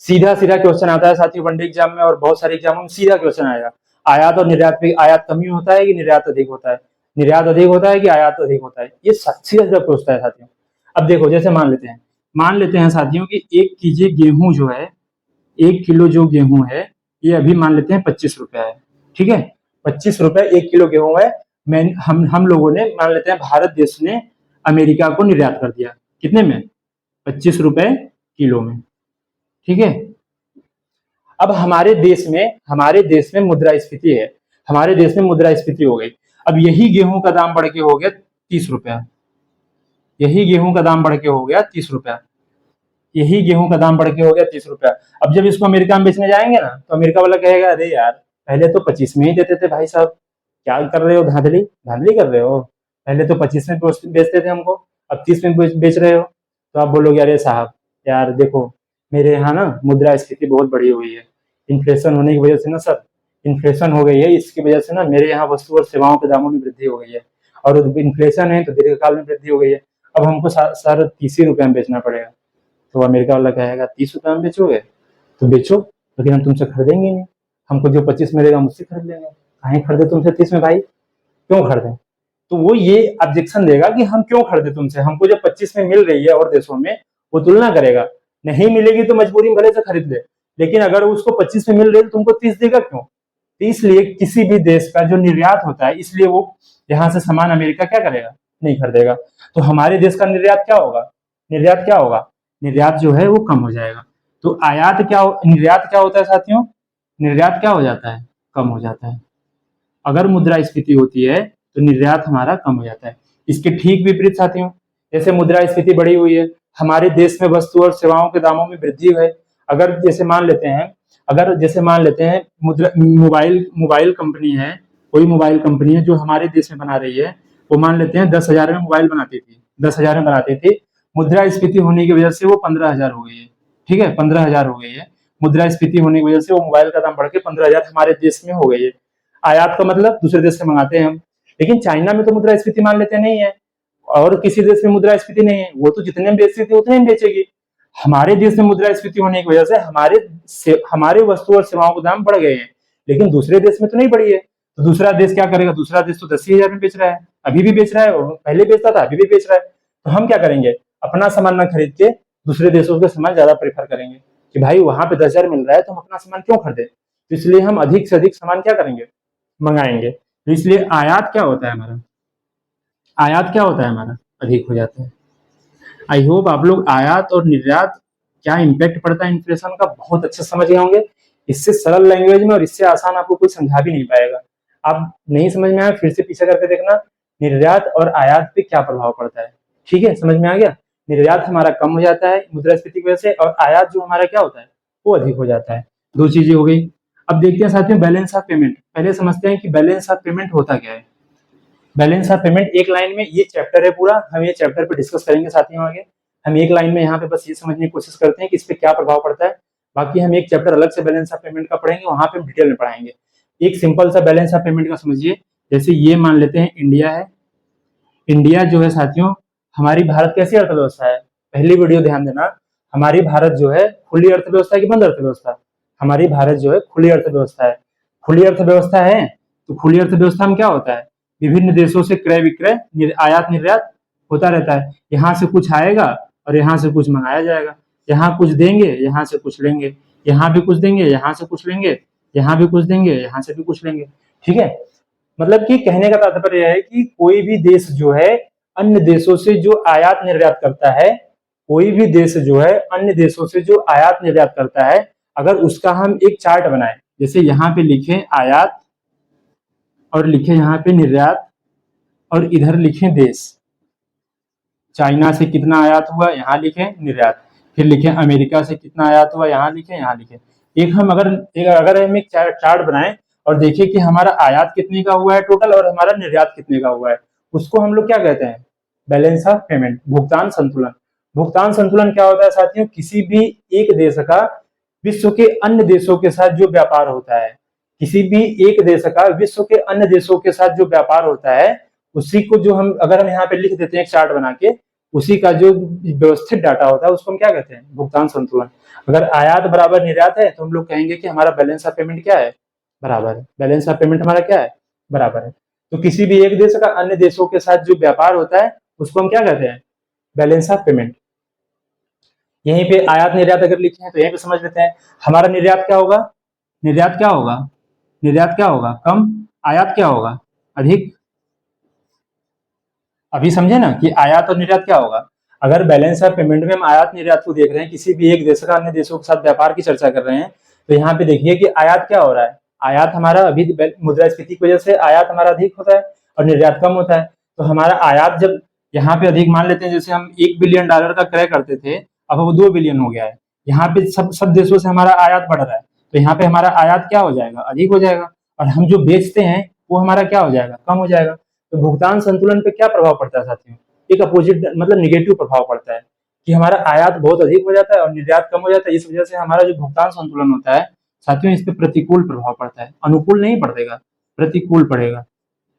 सीधा सीधा क्वेश्चन आता है साथियों वनडे एग्जाम में और बहुत सारे एग्जामों में सीधा क्वेश्चन आएगा, आयात और निर्यात पे आयात कमी होता है कि निर्यात अधिक होता है, निर्यात अधिक होता है कि आयात अधिक होता है, ये सीधा सीधा पूछता है साथियों। अब देखो जैसे मान लेते हैं साथियों कि 1 केजी गेहूं जो है, 1 किलो जो गेहूं है ये अभी मान लेते हैं 25 रुपया है, ठीक है। 25 रुपया 1 किलो गेहूं है। मैं हम लोगों ने मान लेते हैं भारत देश ने अमेरिका को निर्यात कर दिया कितने में, 25 रुपए किलो में, ठीक है। अब हमारे देश में मुद्रास्फीति है, हमारे देश में मुद्रास्फीति हो गई। अब यही गेहूं का दाम बढ़ के हो गया 30 रुपया, यही गेहूं का दाम बढ़ के हो गया 30 रुपया, यही गेहूं का दाम बढ़ के हो गया 30 रुपया। अब जब इसको अमेरिका में बेचने जाएंगे ना तो अमेरिका वाला कहेगा अरे यार पहले तो 25 में ही देते थे भाई साहब, क्या कर रहे हो, धांधली धांधली कर रहे हो, पहले तो 25 में बेचते थे हमको, अब 30 में बेच रहे हो। तो आप बोलोगे अरे साहब यार देखो मेरे यहाँ ना मुद्रास्फीति बहुत बढ़ी हुई है, इन्फ्लेशन होने की वजह से ना सर, इन्फ्लेशन हो गई है, इसकी वजह से ना मेरे यहाँ वस्तु और सेवाओं के दामों में वृद्धि हो गई है, और इन्फ्लेशन है तो दीर्घकाल में वृद्धि हो गई है, अब हमको सर 30 ही रुपए में बेचना पड़ेगा। तो अमेरिका वाला कहेगा 30 रुपए में बेचोगे तो बेचो, लेकिन हम तुमसे खरीदेंगे नहीं, हमको जो 25 मिलेगा हम उससे खरीद लेंगे, कहीं खरीदे तुमसे 30 में भाई, क्यों खरीदें? तो वो ये ऑब्जेक्शन देगा कि हम क्यों खरीदे तुमसे, हमको जो 25 में मिल रही है और देशों में, वो तुलना करेगा, नहीं मिलेगी तो मजबूरी में भले से खरीद ले, लेकिन अगर उसको 25 में मिल रही है तो तुमको 30 देगा क्यों? तो इसलिए किसी भी देश का जो निर्यात होता है, इसलिए वो यहाँ से सामान अमेरिका क्या करेगा, नहीं खरीदेगा। तो हमारे देश का निर्यात क्या होगा, निर्यात क्या होगा, निर्यात जो है वो कम हो जाएगा। तो निर्यात क्या होता है साथियों, निर्यात क्या हो जाता है, कम हो जाता है। अगर मुद्रास्फीति होती है तो निर्यात हमारा कम हो जाता है। इसके ठीक विपरीत साथियों, जैसे मुद्रास्फीति बढ़ी हुई है, हमारे देश में वस्तु और सेवाओं के दामों में वृद्धि है। अगर जैसे मान लेते हैं मोबाइल मोबाइल कंपनी है, कोई मोबाइल कंपनी है जो हमारे देश में बना रही है, वो मान लेते हैं 10,000 में मोबाइल बनाती थी, 10,000 में बनाती थी, मुद्रास्फीति होने की वजह से वो 15,000 हो गई है। ठीक है, 15,000 हो गई है, मुद्रास्फीति होने की वजह से वो मोबाइल का दाम बढ़ के 15,000 हमारे देश में हो गई है। आयात का मतलब दूसरे देश से मंगाते हैं हम, लेकिन चाइना में तो मुद्रास्फीति मान लेते नहीं है, और किसी देश में मुद्रास्फीति नहीं है, वो तो जितने में बेचती थी उतने में बेचेगी। हमारे देश में मुद्रास्फीति होने की वजह से हमारे वस्तु और सेवाओं के दाम बढ़ गए हैं, लेकिन दूसरे देश में तो नहीं बढ़ी है। तो दूसरा देश क्या करेगा, दूसरा देश तो 10,000 में बेच रहा है, अभी भी बेच रहा है, पहले बेचता था अभी भी बेच रहा है। तो हम क्या करेंगे, अपना सामान ना खरीद के दूसरे देशों के सामान ज्यादा प्रेफर करेंगे कि भाई वहां पे 10,000 मिल रहा है तो हम अपना सामान क्यों खरीदे। तो इसलिए हम अधिक से अधिक सामान क्या करेंगे, मंगाएंगे। तो इसलिए आयात क्या होता है हमारा, आयात क्या होता है हमारा, अधिक हो जाता है। आई होप आप लोग आयात और निर्यात क्या इम्पैक्ट पड़ता है इन्फ्लेशन का बहुत अच्छे समझ गए होंगे। इससे सरल लैंग्वेज में और इससे आसान आपको कोई समझा भी नहीं पाएगा। आप नहीं समझ में आया फिर से पीछे करके देखना, निर्यात और आयात पे क्या प्रभाव पड़ता है। ठीक है, समझ में आ गया। निर्यात हमारा कम हो जाता है मुद्रास्फीति की वजह से, और आयात जो हमारा क्या होता है वो अधिक हो जाता है। दो चीजें हो गई। अब देखते हैं साथियों बैलेंस ऑफ पेमेंट। पहले समझते हैं कि बैलेंस ऑफ पेमेंट होता क्या है। बैलेंस ऑफ पेमेंट एक लाइन में, ये चैप्टर है पूरा, हम ये चैप्टर पे डिस्कस करेंगे साथियों आगे। हम एक लाइन में यहाँ पे बस ये समझने की कोशिश करते हैं कि इस पे क्या प्रभाव पड़ता है। बाकी हम एक चैप्टर अलग से बैलेंस ऑफ पेमेंट का पढ़ेंगे, वहां पे हम डिटेल में पढ़ाएंगे। एक सिंपल सा बैलेंस ऑफ पेमेंट का समझिए। जैसे ये मान लेते हैं इंडिया है, इंडिया जो है साथियों, हमारी भारत कैसी अर्थव्यवस्था है, पहली वीडियो ध्यान देना। हमारी भारत जो है खुली अर्थव्यवस्था की बंद अर्थव्यवस्था, हमारी भारत जो है खुली अर्थव्यवस्था है। खुली अर्थव्यवस्था है तो खुली अर्थव्यवस्था में क्या होता है, विभिन्न देशों से क्रय विक्रय आयात निर्यात होता रहता है। यहाँ से कुछ आएगा और यहाँ से कुछ मंगाया जाएगा, यहाँ कुछ देंगे यहाँ से कुछ लेंगे, यहाँ भी कुछ देंगे यहाँ से कुछ लेंगे, यहाँ भी कुछ देंगे यहाँ से भी कुछ लेंगे। ठीक है, मतलब कि कहने का तात्पर्य है कि कोई भी देश जो है अन्य देशों से जो आयात निर्यात करता है, कोई भी देश जो है अन्य देशों से जो आयात निर्यात करता है, अगर उसका हम एक चार्ट बनाए, जैसे यहाँ पे लिखें आयात और लिखे यहाँ पे निर्यात और इधर लिखें देश, चाइना से कितना आयात हुआ यहाँ लिखें निर्यात, फिर लिखें अमेरिका से कितना आयात हुआ यहाँ लिखें यहाँ लिखें। अगर हम एक चार्ट बनाएं और देखें कि हमारा आयात कितने का हुआ है टोटल और हमारा निर्यात कितने का हुआ है, उसको हम लोग क्या कहते हैं, बैलेंस ऑफ पेमेंट, भुगतान संतुलन। भुगतान संतुलन क्या होता है साथियों, किसी भी एक देश का विश्व के अन्य देशों के साथ जो व्यापार होता है, किसी भी एक देश का विश्व के अन्य देशों के साथ जो व्यापार होता है, उसी को जो हम अगर हम यहाँ पे लिख देते हैं एक चार्ट बना के, उसी का जो व्यवस्थित डाटा होता है उसको हम क्या कहते हैं, भुगतान संतुलन। अगर आयात बराबर निर्यात है तो हम लोग कहेंगे कि हमारा बैलेंस ऑफ पेमेंट क्या है, बराबर है। बैलेंस ऑफ पेमेंट हमारा क्या है, बराबर है। तो किसी भी एक देश का अन्य देशों के साथ जो व्यापार होता है उसको हम क्या कहते हैं, बैलेंस ऑफ पेमेंट। यहीं पे आयात निर्यात अगर लिखे हैं तो यहीं पे समझ लेते हैं हमारा निर्यात क्या होगा, निर्यात क्या होगा, निर्यात क्या होगा, कम, आयात क्या होगा, अधिक। अभी समझे ना कि आयात और निर्यात क्या होगा। अगर बैलेंस ऑफ पेमेंट में हम आयात निर्यात को देख रहे हैं, किसी भी एक देश का अन्य देशों के साथ व्यापार की चर्चा कर रहे हैं, तो यहाँ पे देखिए कि आयात क्या हो रहा है, आयात हमारा अभी मुद्रास्फीति की वजह से आयात हमारा अधिक होता है और निर्यात कम होता है। तो हमारा आयात जब यहाँ पे अधिक मान लेते हैं, जैसे हम $1 बिलियन का क्रय करते थे, अब वो 2 बिलियन हो गया है, यहाँ पे सब देशों से हमारा आयात बढ़ रहा है, तो यहाँ पे हमारा आयात क्या हो जाएगा, अधिक हो जाएगा, और हम जो बेचते हैं वो हमारा क्या हो जाएगा, कम हो जाएगा। तो भुगतान संतुलन पे क्या प्रभाव पड़ता है साथियों, एक अपोजिट मतलब निगेटिव प्रभाव पड़ता है। कि हमारा आयात बहुत अधिक हो जाता है और निर्यात कम हो जाता है। इस वजह से हमारा जो भुगतान संतुलन होता है साथियों, इस पे प्रतिकूल प्रभाव पड़ता है। अनुकूल नहीं पड़ेगा, प्रतिकूल पड़ेगा।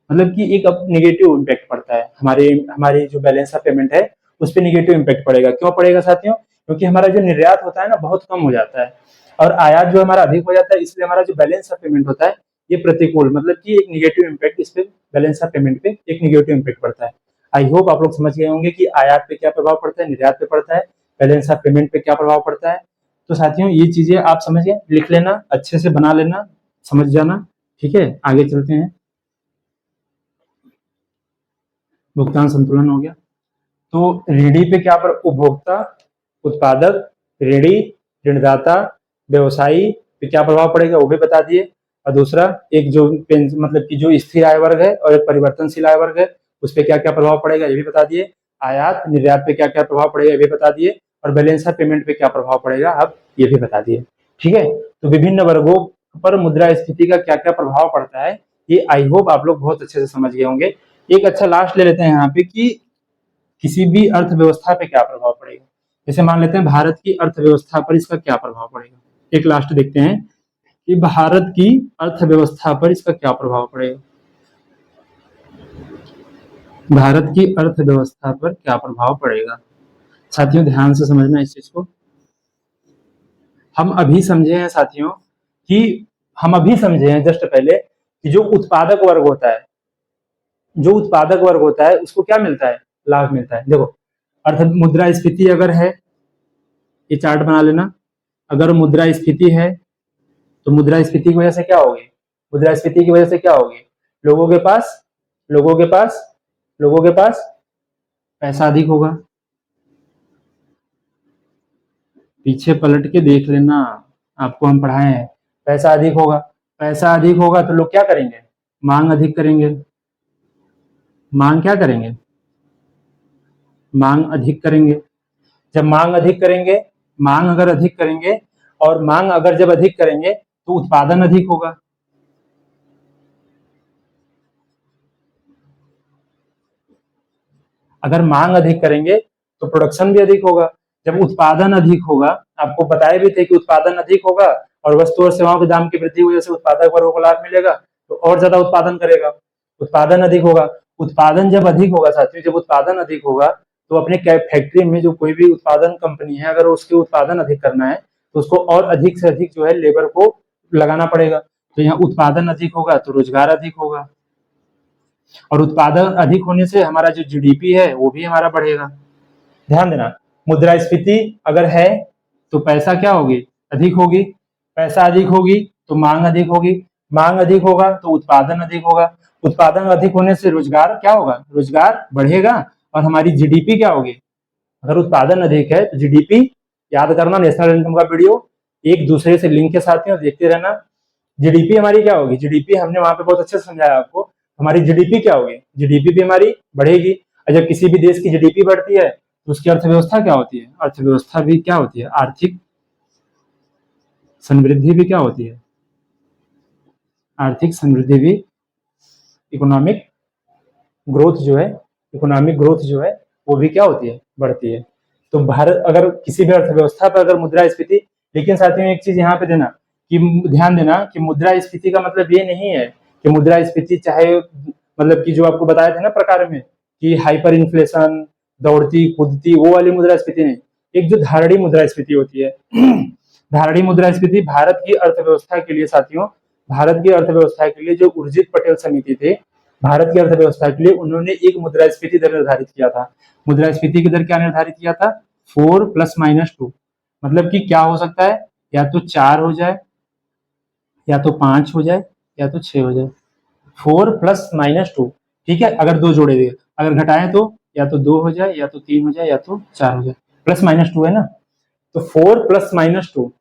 मतलब कि एक नेगेटिव इम्पैक्ट पड़ता है हमारे हमारी जो बैलेंस ऑफ पेमेंट है उस पर नेगेटिव इम्पैक्ट पड़ेगा। क्यों पड़ेगा साथियों? क्योंकि हमारा जो निर्यात होता है ना बहुत कम हो जाता है और आयात जो हमारा अधिक हो जाता है, इसलिए हमारा जो बैलेंस ऑफ पेमेंट होता है ये प्रतिकूल, मतलब कि एक निगेटिव इम्पैक्ट इस पे बैलेंस ऑफ पेमेंट पे एक निगेटिव इम्पैक्ट पड़ता है। आई होप आप लोग समझ गए होंगे कि आयात पे क्या प्रभाव पड़ता है, निर्यात पे पड़ता है, बैलेंस ऑफ पेमेंट पे क्या प्रभाव पड़ता है। तो साथियों ये चीजें आप समझ गए, लिख लेना, अच्छे से बना लेना, समझ जाना। ठीक है, आगे चलते हैं। भुगतान संतुलन हो गया। तो ऋणी पे क्या पर उपभोक्ता, उत्पादक, ऋणी, ऋणदाता, व्यवसायी पे क्या प्रभाव पड़ेगा वो भी बता दिए। और दूसरा एक जो मतलब कि जो स्थिर आय वर्ग है और एक परिवर्तनशील आय वर्ग है उस पर क्या क्या प्रभाव पड़ेगा ये भी बता दिए। आयात निर्यात पे क्या क्या प्रभाव पड़ेगा ये भी बता दिए और बैलेंस ऑफ पेमेंट पे क्या प्रभाव पड़ेगा अब ये भी बता दिए। ठीक है, तो विभिन्न वर्गों पर मुद्रास्फीति का क्या क्या प्रभाव पड़ता है ये आई होप आप लोग बहुत अच्छे से समझ गए होंगे। एक अच्छा लास्ट ले लेते हैं यहाँ पे कि किसी भी अर्थव्यवस्था पे क्या प्रभाव पड़ेगा। जैसे मान लेते हैं भारत की अर्थव्यवस्था पर इसका क्या प्रभाव पड़ेगा। एक लास्ट देखते हैं कि भारत की अर्थव्यवस्था पर इसका क्या प्रभाव पड़ेगा। भारत की अर्थव्यवस्था पर क्या प्रभाव पड़ेगा। साथियों ध्यान से समझना इस चीज को। हम अभी समझे हैं साथियों कि हम अभी समझे हैं जस्ट पहले कि जो उत्पादक वर्ग होता है, जो उत्पादक वर्ग होता है उसको क्या मिलता है, लाभ मिलता है। देखो अर्थ मुद्रास्फीति अगर है, ये चार्ट बना लेना, अगर मुद्रास्फीति है तो मुद्रास्फीति की वजह से क्या होगी, मुद्रास्फीति की वजह से क्या होगी, लोगों के पास लोगों के पास लोगों के पास पैसा अधिक होगा। पीछे पलट के देख लेना, आपको हम पढ़ाए हैं, पैसा अधिक होगा। पैसा अधिक होगा तो लोग क्या करेंगे, मांग अधिक करेंगे। मांग क्या करेंगे, मांग अधिक करेंगे। जब मांग अधिक करेंगे, मांग अगर अधिक करेंगे और मांग अगर जब अधिक करेंगे तो उत्पादन अधिक होगा। अगर मांग अधिक करेंगे तो प्रोडक्शन भी अधिक होगा। जब उत्पादन अधिक होगा, आपको बताए भी थे कि उत्पादन अधिक होगा और वस्तु और सेवाओं के दाम की वृद्धि की वजह से उत्पादक वर्गों को लाभ मिलेगा तो और ज्यादा उत्पादन करेगा, उत्पादन अधिक होगा। उत्पादन जब अधिक होगा साथियों, जब उत्पादन अधिक होगा तो अपने फैक्ट्री में जो कोई भी उत्पादन कंपनी है अगर उसके उत्पादन अधिक करना है तो उसको और अधिक से अधिक जो है लेबर को लगाना पड़ेगा। तो यहाँ उत्पादन अधिक होगा तो रोजगार अधिक होगा और उत्पादन अधिक होने से हमारा जो जीडीपी है वो भी हमारा बढ़ेगा। ध्यान देना, मुद्रास्फीति अगर है तो पैसा क्या होगी, अधिक होगी। पैसा अधिक होगी तो मांग अधिक होगी, मांग अधिक होगा तो उत्पादन अधिक होगा, उत्पादन अधिक होने से रोजगार क्या होगा, रोजगार बढ़ेगा और हमारी जीडीपी क्या होगी। अगर उत्पादन अधिक है तो जीडीपी, याद करना नेशनल इनकम का वीडियो एक दूसरे से लिंक के साथ में देखते रहना। जीडीपी हमारी क्या होगी, जीडीपी हमने वहां पे बहुत अच्छे से समझाया आपको, हमारी जीडीपी क्या होगी, जीडीपी भी हमारी बढ़ेगी। और जब किसी भी देश की जीडीपी बढ़ती है तो उसकी अर्थव्यवस्था क्या होती है, अर्थव्यवस्था भी क्या होती है, आर्थिक समृद्धि भी क्या होती है, आर्थिक समृद्धि भी, इकोनॉमिक ग्रोथ जो है, इकोनॉमिक ग्रोथ जो है वो भी क्या होती है, बढ़ती है। तो भारत अगर किसी भी अर्थव्यवस्था पर अगर मुद्रास्फीति, लेकिन साथियों एक चीज यहाँ पे देना कि ध्यान देना कि मुद्रास्फीति का मतलब ये नहीं है कि मुद्रास्फीति चाहे मतलब कि जो आपको बताया था ना प्रकार में कि हाइपर इन्फ्लेशन, दौड़ती कूदती, वो वाली मुद्रास्फीति नहीं। एक जो धारणी मुद्रास्फीति होती है धारणी मुद्रास्फीति भारत की अर्थव्यवस्था के लिए साथियों, भारत की अर्थव्यवस्था के लिए जो उर्जित पटेल समिति थे भारत की अर्थव्यवस्था के लिए, उन्होंने एक मुद्रास्फीति दर निर्धारित किया था। मुद्रास्फीति की दर क्या निर्धारित किया था, 4 ± 2, मतलब कि क्या हो सकता है, या तो 4 हो जाए, या तो 5 हो जाए, या तो 6 हो जाए। 4 ± 2, ठीक है। अगर दो जोड़े दिए, अगर घटाएं तो या तो 2 हो जाए, या तो 3 हो जाए, या तो 4 हो जाए। ±2 है ना, तो 4 ± 2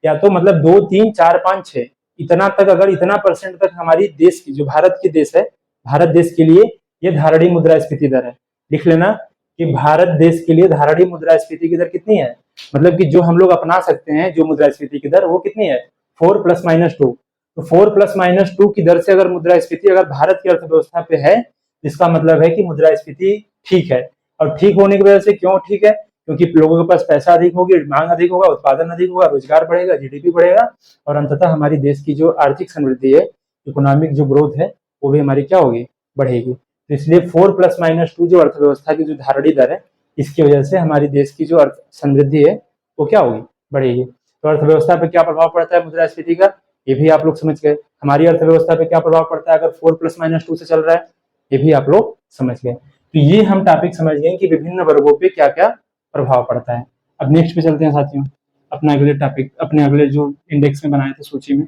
या तो मतलब 2 3 4 5 6 इतना तक, अगर इतना परसेंट तक हमारी देश की जो भारत की देश है, भारत देश के लिए ये धारणी मुद्रास्फीति दर है। लिख लेना कि भारत देश के लिए धारणी मुद्रास्फीति की दर कितनी है, मतलब कि जो हम लोग अपना सकते हैं जो मुद्रास्फीति की दर वो कितनी है, 4 ± 2। तो 4 ± 2 की दर से अगर मुद्रास्फीति अगर भारत की अर्थव्यवस्था पे है, इसका मतलब है कि मुद्रास्फीति ठीक है। और ठीक होने की वजह से क्यों ठीक है, क्योंकि लोगों के पास पैसा अधिक होगी, मांग अधिक होगा, उत्पादन अधिक होगा, रोजगार बढ़ेगा, जीडीपी बढ़ेगा, और अंततः हमारी देश की जो आर्थिक समृद्धि है, इकोनॉमिक जो ग्रोथ है, वो भी हमारी क्या होगी, बढ़ेगी। तो इसलिए 4+-2 जो अर्थव्यवस्था की जो धारणी दर है, इसकी वजह से हमारी देश की जो अर्थ समृद्धि है वो क्या होगी, बढ़ेगी। तो अर्थव्यवस्था पे क्या प्रभाव पड़ता है मुद्रास्फीति का, ये भी आप लोग समझ गए। हमारी अर्थव्यवस्था पे क्या प्रभाव पड़ता है अगर 4+-2 से चल रहा है, ये भी आप लोग समझ गए। तो ये हम टॉपिक समझ गए कि विभिन्न वर्गों पे क्या क्या प्रभाव पड़ता है। अब नेक्स्ट पे चलते हैं साथियों, अपना अगले टॉपिक, अपने अगले जो इंडेक्स में बनाए थे सूची में,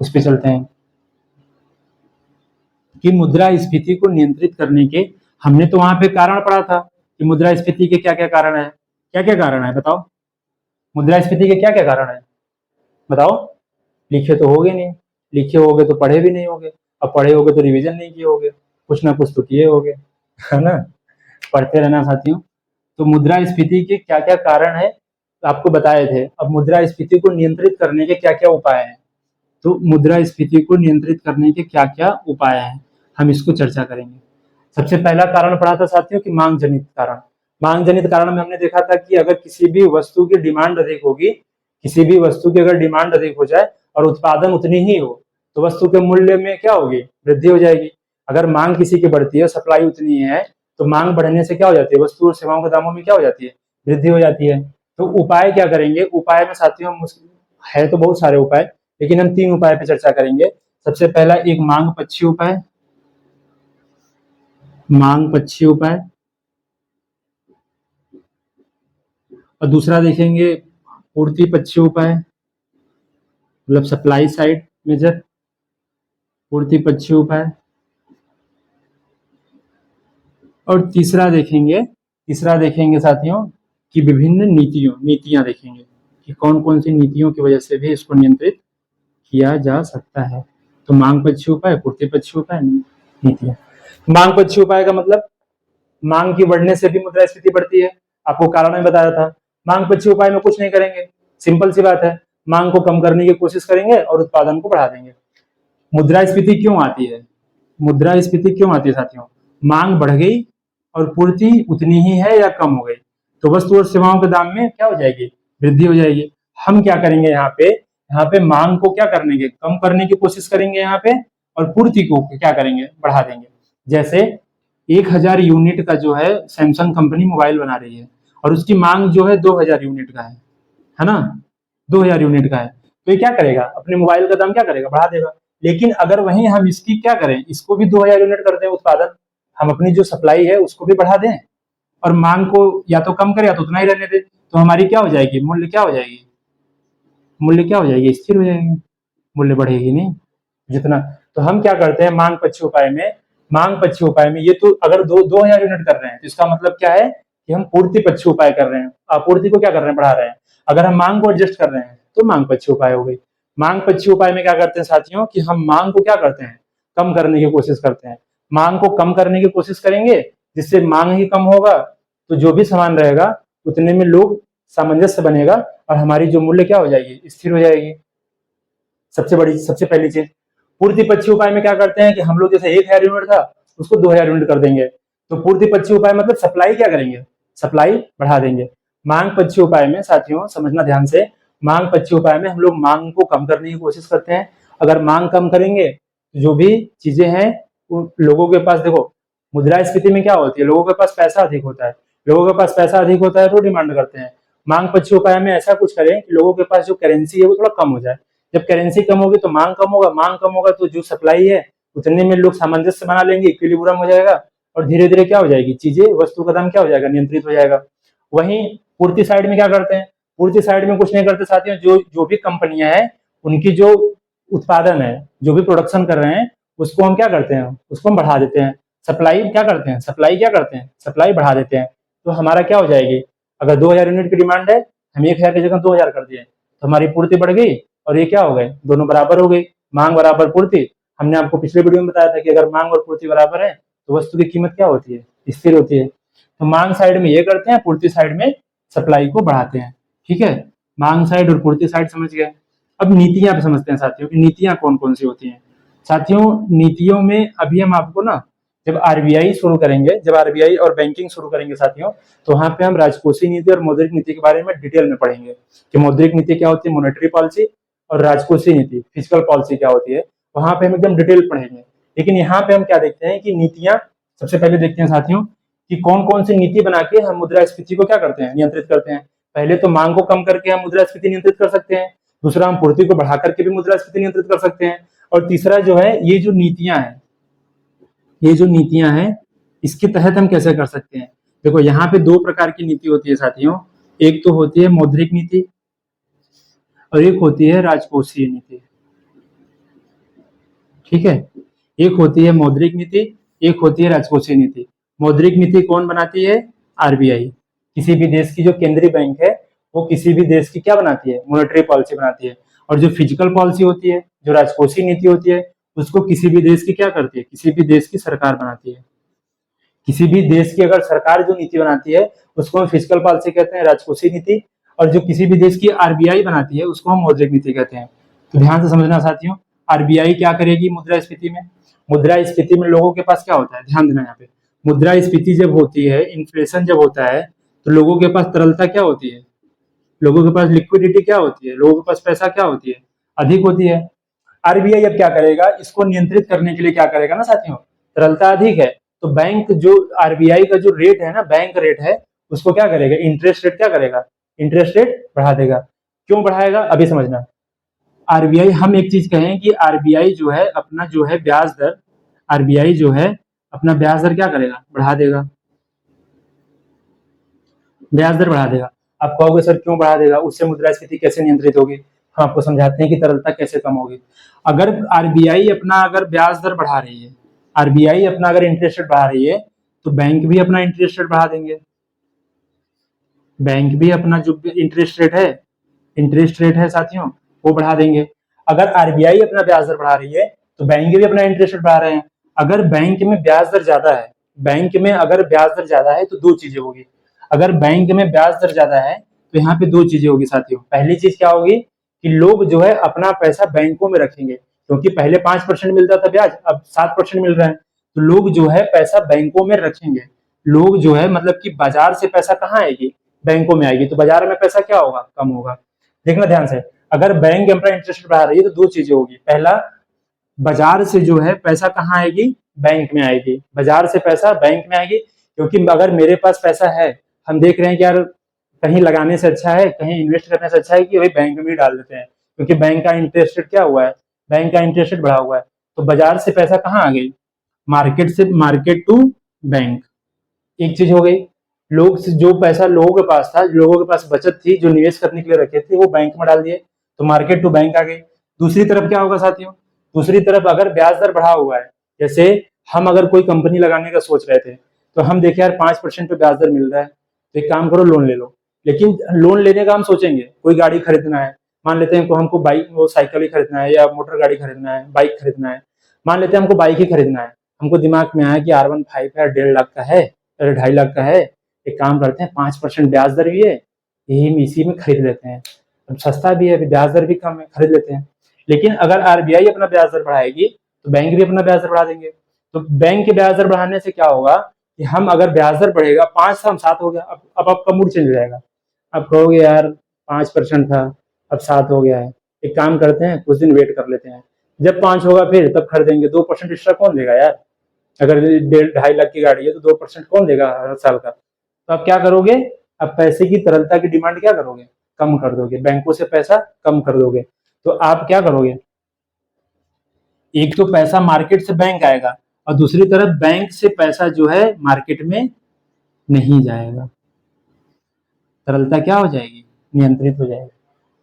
उस पे चलते हैं कि मुद्रास्फीति को नियंत्रित करने के, हमने तो वहां पे कारण पढ़ा था कि मुद्रास्फीति के क्या क्या कारण है, क्या क्या कारण है बताओ, मुद्रास्फीति के क्या क्या कारण है बताओ। लिखे तो होगे नहीं, लिखे होगे तो पढ़े भी नहीं होगे, अब पढ़े होगे तो रिवीजन नहीं किए होगे, कुछ ना कुछ तो किए होगे, है ना, पढ़ते रहना साथियों। तो मुद्रास्फीति के क्या क्या कारण है आपको बताए थे। अब मुद्रास्फीति को नियंत्रित करने के क्या क्या उपाय हैं, तो मुद्रास्फीति को नियंत्रित करने के क्या क्या उपाय हैं, हम इसको चर्चा करेंगे। सबसे पहला कारण पढ़ा था साथियों कि मांग जनित कारण। मांग जनित कारण में हमने देखा था कि अगर किसी भी वस्तु की डिमांड अधिक होगी, किसी भी वस्तु की अगर डिमांड अधिक हो जाए और उत्पादन उतनी ही हो, तो वस्तु के मूल्य में क्या होगी, वृद्धि हो जाएगी। अगर मांग किसी की बढ़ती है, सप्लाई उतनी है, तो मांग बढ़ने से क्या हो जाती है, वस्तु और सेवाओं के दामों में क्या हो जाती है, वृद्धि हो जाती है। तो उपाय क्या करेंगे, उपाय में साथियों है तो बहुत सारे उपाय, लेकिन हम 3 उपाय पे चर्चा करेंगे। सबसे पहला एक मांग पक्षी उपाय, मांग पक्षी उपाय, और दूसरा देखेंगे पूर्ति पक्षी उपाय, मतलब सप्लाई साइड मेजर, पूर्ति पक्षी उपाय। और तीसरा देखेंगे साथियों कि विभिन्न नीतियां देखेंगे कि कौन कौन सी नीतियों की वजह से भी इसको नियंत्रित किया जा सकता है। तो मांग पक्षी उपाय, पूर्ति पक्षी उपाय, नीतियां। मांग पक्षी उपाय का मतलब मांग की बढ़ने से भी मुद्रास्फीति बढ़ती है, आपको कारण में बताया था। मांग पक्षी उपाय में कुछ नहीं करेंगे, सिंपल सी बात है, मांग को कम करने की कोशिश करेंगे और उत्पादन को बढ़ा देंगे। मुद्रास्फीति क्यों आती है, मुद्रास्फीति क्यों आती है साथियों, मांग बढ़ गई और पूर्ति उतनी ही है या कम हो गई, तो वस्तु और सेवाओं के दाम में क्या हो जाएगी, वृद्धि हो जाएगी। हम क्या करेंगे यहाँ पे मांग को क्या करने के, कम करने की कोशिश करेंगे यहाँ पे, और पूर्ति को क्या करेंगे, बढ़ा देंगे। जैसे 1000 यूनिट का जो है सैमसंग कंपनी मोबाइल बना रही है और उसकी मांग जो है 2000 यूनिट का है ना, 2000 यूनिट का है, तो ये क्या करेगा, अपने मोबाइल का दाम क्या करेगा, बढ़ा देगा। लेकिन अगर वहीं हम इसकी क्या करें, इसको भी 2000 यूनिट कर दें उत्पादन, हम अपनी जो सप्लाई है उसको भी बढ़ा दें और मांग को या तो कम करें या तो उतना ही रहने दें, तो हमारी क्या हो जाएगी, मूल्य क्या हो जाएगी, मूल्य क्या हो जाएगी, स्थिर हो जाएगी, मूल्य बढ़ेगी नहीं जितना। तो हम क्या करते हैं मांग पक्षी उपाय में ये तो अगर 2000 यूनिट कर रहे हैं तो इसका मतलब क्या है कि हम पूर्ति पक्षी उपाय कर रहे हैं, आपूर्ति को क्या कर रहे हैं, बढ़ा रहे हैं। अगर हम मांग को एडजस्ट कर रहे हैं तो मांग पक्षी उपाय हो गई। मांग पक्षी उपाय में क्या करते हैं साथियों कि हम मांग को क्या करते हैं, कम करने की कोशिश करते हैं। मांग को कम करने की कोशिश करेंगे, जिससे मांग ही कम होगा तो जो भी सामान रहेगा उतने में लोग सामंजस्य बनेगा और हमारी जो मूल्य क्या हो जाएगी, स्थिर हो जाएगी। सबसे पहली चीज। पूर्ति पक्षी उपाय में क्या करते हैं कि हम लोग जैसे 1000 यूनिट था उसको 2000 यूनिट कर देंगे, तो पूर्ति पक्षी उपाय मतलब सप्लाई क्या करेंगे, सप्लाई बढ़ा देंगे। मांग पक्षी उपाय में साथियों समझना ध्यान से, मांग पक्षी उपाय में हम लोग मांग को कम करने की कोशिश करते हैं। अगर मांग कम करेंगे तो जो भी चीजें हैं लोगों के पास, देखो मुद्रास्फीति में क्या होती है, लोगों के पास पैसा अधिक होता है, लोगों के पास पैसा अधिक होता है तो डिमांड करते हैं। मांग पक्षी उपाय में ऐसा कुछ करें कि लोगों के पास जो करेंसी है वो थोड़ा कम हो जाए। जब करेंसी कम होगी तो मांग कम होगा, मांग कम होगा तो जो सप्लाई है उतने में लोग सामंजस्य बना लेंगे, इक्विलिब्रियम हो जाएगा और धीरे धीरे क्या हो जाएगी, चीजें वस्तु का दाम क्या हो जाएगा, नियंत्रित हो जाएगा। वहीं पूर्ति साइड में क्या करते हैं, पूर्ति साइड में कुछ नहीं करते साथियों, जो भी कंपनियां हैं उनकी जो उत्पादन है, जो भी प्रोडक्शन कर रहे हैं उसको हम क्या करते हैं, उसको हम बढ़ा देते हैं। सप्लाई क्या करते हैं, सप्लाई बढ़ा देते हैं। तो हमारा क्या हो जाएगी, अगर 2000 यूनिट की डिमांड है, हम 1000 की जगह 2000 कर दिए तो हमारी पूर्ति बढ़ गई और ये क्या हो गए, दोनों बराबर हो गई, मांग बराबर पूर्ति। हमने आपको पिछले वीडियो में बताया था कि अगर मांग और पूर्ति बराबर है तो वस्तु की कीमत क्या होती है, स्थिर होती है। तो मांग साइड में ये करते हैं, पूर्ति साइड में सप्लाई को बढ़ाते हैं। ठीक है, मांग साइड और पूर्ति साइड समझ गए। अब नीतियां भी समझते हैं साथियों कि नीतियां कौन कौन सी होती हैं। साथियों नीतियों में अभी हम आपको ना जब आरबीआई शुरू करेंगे, जब आरबीआई और बैंकिंग शुरू करेंगे साथियों, तो वहां पे हम राजकोषीय नीति और मौद्रिक नीति के बारे में डिटेल में पढ़ेंगे कि मौद्रिक नीति क्या होती है, मॉनेटरी पॉलिसी, और राजकोषीय नीति फिजिकल पॉलिसी क्या होती है, वहां पे हम एकदम डिटेल पढ़ेंगे। लेकिन यहाँ पे हम क्या देखते हैं कि नीतियां, सबसे पहले देखते हैं साथियों कि कौन कौन सी नीति बना के हम मुद्रास्फीति को क्या करते हैं, नियंत्रित करते हैं। पहले तो मांग को कम करके हम मुद्रास्फीति नियंत्रित कर सकते हैं, दूसरा हम पूर्ति को बढ़ा करके भी मुद्रास्फीति नियंत्रित कर सकते हैं, और तीसरा जो है ये जो नीतियां हैं, ये जो नीतियां हैं इसके तहत हम कैसे कर सकते हैं। देखो यहाँ पे दो प्रकार की नीति होती है साथियों, एक तो होती है मौद्रिक नीति और एक होती है राजकोषीय नीति। ठीक है, एक होती है मौद्रिक नीति, एक होती है राजकोषीय नीति। मौद्रिक नीति कौन बनाती है, आरबीआई। किसी भी देश की जो केंद्रीय बैंक है वो किसी भी देश की क्या बनाती है, मॉनेटरी पॉलिसी बनाती है। और जो फिजिकल पॉलिसी होती है, जो राजकोषीय नीति होती है, उसको किसी भी देश की क्या करती है, किसी भी देश की सरकार बनाती है। किसी भी देश की अगर सरकार जो नीति बनाती है उसको हम फिजिकल पॉलिसी कहते हैं, राजकोषीय नीति, और जो किसी भी देश की आरबीआई बनाती है उसको हम मौद्रिक नीति कहते हैं। तो ध्यान से समझना साथियों, आरबीआई क्या करेगी मुद्रास्फीति में, मुद्रास्फीति में लोगों के पास क्या होता है, ध्यान देना यहाँ पे, मुद्रास्फीति जब होती है, इन्फ्लेशन जब होता है, तो लोगों के पास तरलता क्या होती है, लोगों के पास लिक्विडिटी क्या होती है, लोगों के पास पैसा क्या होती है, अधिक होती है। आरबीआई अब क्या करेगा, इसको नियंत्रित करने के लिए क्या करेगा ना साथियों, तरलता अधिक है तो बैंक जो आरबीआई का जो रेट है ना, बैंक रेट है, उसको क्या करेगा, इंटरेस्ट रेट क्या करेगा, इंटरेस्ट रेट बढ़ा देगा। क्यों बढ़ाएगा अभी समझना। आरबीआई, हम एक चीज कहें कि आरबीआई जो है अपना जो है ब्याज दर, आरबीआई जो है अपना ब्याज दर क्या करेगा, बढ़ा देगा, ब्याज दर बढ़ा देगा। आप कहोगे सर क्यों बढ़ा देगा, उससे मुद्रास्फीति कैसे नियंत्रित होगी। हम आपको समझाते हैं कि तरलता कैसे कम होगी। अगर आरबीआई अपना अगर ब्याज दर बढ़ा रही है, आरबीआई अपना अगर इंटरेस्ट रेट बढ़ा रही है, तो बैंक भी अपना इंटरेस्ट रेट बढ़ा देंगे। बैंक भी अपना जो इंटरेस्ट रेट है साथियों वो बढ़ा देंगे। अगर आरबीआई अपना ब्याज दर बढ़ा रही है तो बैंक भी अपना इंटरेस्ट रेट बढ़ा रहे हैं। अगर बैंक में ब्याज दर ज्यादा है, बैंक में अगर ब्याज दर ज्यादा है तो दो चीजें होगी। अगर बैंक में ब्याज दर ज्यादा है तो यहाँ पे दो चीजें होगी साथियों। पहली चीज क्या होगी कि लोग जो है अपना पैसा बैंकों में रखेंगे, क्योंकि पहले 5% मिलता था ब्याज, अब 7% मिल रहा है, तो लोग जो है पैसा बैंकों में रखेंगे। लोग जो है मतलब कि बाजार से पैसा कहाँ आएगी, बैंकों में आएगी, तो बाजार में पैसा क्या होगा, कम होगा। देखना ध्यान से, अगर बैंक अपना इंटरेस्ट बढ़ा रही है तो दो चीजें होगी। पहला, बाजार से जो है पैसा कहाँ आएगी, बैंक में आएगी, बाजार से पैसा बैंक में आएगी। क्योंकि अगर मेरे पास पैसा है, हम देख रहे हैं कि यार कहीं लगाने से अच्छा है, कहीं इन्वेस्ट करने से अच्छा है कि भाई बैंक में ही डाल देते हैं, क्योंकि बैंक का इंटरेस्ट रेट क्या हुआ है, बैंक का इंटरेस्ट रेट बढ़ा हुआ है। तो बाजार से पैसा कहाँ आ गई, मार्केट से, मार्केट टू बैंक। एक चीज हो गई। लोग जो पैसा लोगों के पास था, लोगों के पास बचत थी, जो निवेश करने के लिए रखे थे, वो बैंक में डाल दिए, तो मार्केट टू बैंक आ गई। दूसरी तरफ क्या होगा साथियों, दूसरी तरफ अगर ब्याज दर बढ़ा हुआ है, जैसे हम अगर कोई कंपनी लगाने का सोच रहे थे, तो हम देखे यार 5% पे ब्याज दर मिल रहा है, तो एक काम करो लोन ले लो। लेकिन लोन लेने का हम सोचेंगे, कोई गाड़ी खरीदना है, मान लेते हैं को हमको बाइक, वो साइकिल ही खरीदना है, या मोटर गाड़ी खरीदना है, बाइक खरीदना है, मान लेते हैं हमको बाइक ही खरीदना है। हमको दिमाग में आया कि R15 है, 1.5 लाख का है, 2.5 लाख का है, एक काम करते हैं 5% ब्याज दर भी है, यही इसी में खरीद लेते हैं, अब सस्ता भी है, ब्याज दर भी कम है, खरीद लेते हैं। लेकिन अगर आरबीआई अपना ब्याज दर बढ़ाएगी तो बैंक भी अपना ब्याज दर बढ़ा देंगे। तो बैंक के ब्याज दर बढ़ाने से क्या होगा कि हम अगर ब्याज दर बढ़ेगा 5 से हम 7 हो गया, अब आपका मूड चेंज हो जाएगा। अब कहोगे यार 5% था, अब 7 हो गया है, एक काम करते हैं कुछ दिन वेट कर लेते हैं, जब 5 होगा फिर तब खरीदेंगे। 2% एक्स्ट्रा कौन देगा यार, अगर 1.5 लाख की गाड़ी है तो 2% कौन देगा हर साल का। तो आप क्या करोगे, अब पैसे की तरलता की डिमांड क्या करोगे, कम कर दोगे, बैंकों से पैसा कम कर दोगे। तो आप क्या करोगे, एक तो पैसा मार्केट से बैंक आएगा, और दूसरी तरफ बैंक से पैसा जो है मार्केट में नहीं जाएगा, तरलता क्या हो जाएगी, नियंत्रित हो जाएगी।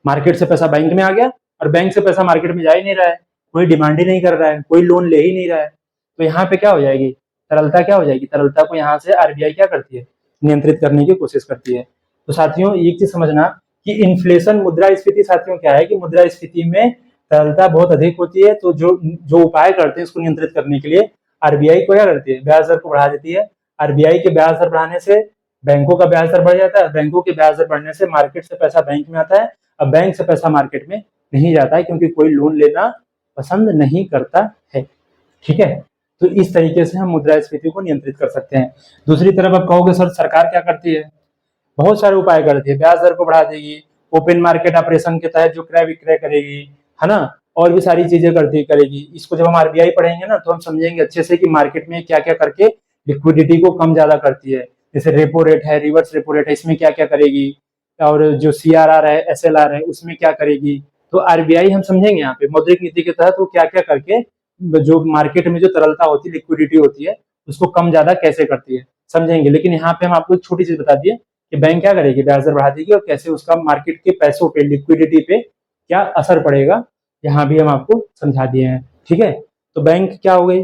मार्केट से पैसा बैंक में आ गया और बैंक से पैसा मार्केट में जा ही नहीं रहा है, कोई डिमांड ही नहीं कर रहा है, कोई लोन ले ही नहीं रहा है, तो यहाँ पे क्या हो जाएगी, तरलता क्या हो जाएगी, तरलता को यहाँ से आरबीआई क्या करती है, नियंत्रित करने की कोशिश करती है। तो साथियों एक चीज समझना कि इन्फ्लेशन, मुद्रास्फीति साथियों क्या है कि मुद्रास्फीति में तरलता बहुत अधिक होती है, तो जो उपाय करते हैं इसको नियंत्रित करने के लिए आरबीआई को क्या करती है, ब्याज दर को बढ़ा देती है। आरबीआई के ब्याज दर बढ़ाने से बैंकों का ब्याज दर बढ़ जाता है, बैंकों के ब्याज दर बढ़ने से मार्केट से पैसा बैंक में आता है, अब बैंक से पैसा मार्केट में नहीं जाता है, क्योंकि कोई लोन लेना पसंद नहीं करता है। ठीक है, तो इस तरीके से हम मुद्रास्फीति को नियंत्रित कर सकते हैं। दूसरी तरफ आप कहोगे सर सरकार क्या करती है, बहुत सारे उपाय करती है, ब्याज दर को बढ़ा देगी, ओपन मार्केट ऑपरेशन के तहत जो क्रय विक्रय करेगी, है ना, और भी सारी चीजें करेगी। इसको जब हम आरबीआई पढ़ेंगे ना तो हम समझेंगे अच्छे से कि मार्केट में क्या क्या करके लिक्विडिटी को कम ज्यादा करती है। जैसे रेपो रेट है, रिवर्स रेपो रेट है, इसमें क्या क्या करेगी, और जो सीआरआर है, एसएलआर है, उसमें क्या करेगी। तो आरबीआई हम समझेंगे यहाँ पे मौद्रिक नीति के तहत वो क्या क्या करके जो मार्केट में जो तरलता होती है, लिक्विडिटी होती है, उसको कम ज्यादा कैसे करती है समझेंगे। लेकिन यहाँ पे हम आपको एक छोटी चीज बता दिए कि बैंक क्या करेगी, ब्याज दर बढ़ा देगी, और कैसे उसका मार्केट के पैसों पे, लिक्विडिटी पे क्या असर पड़ेगा, यहाँ भी हम आपको समझा दिए हैं। ठीक है, तो बैंक क्या हो गई,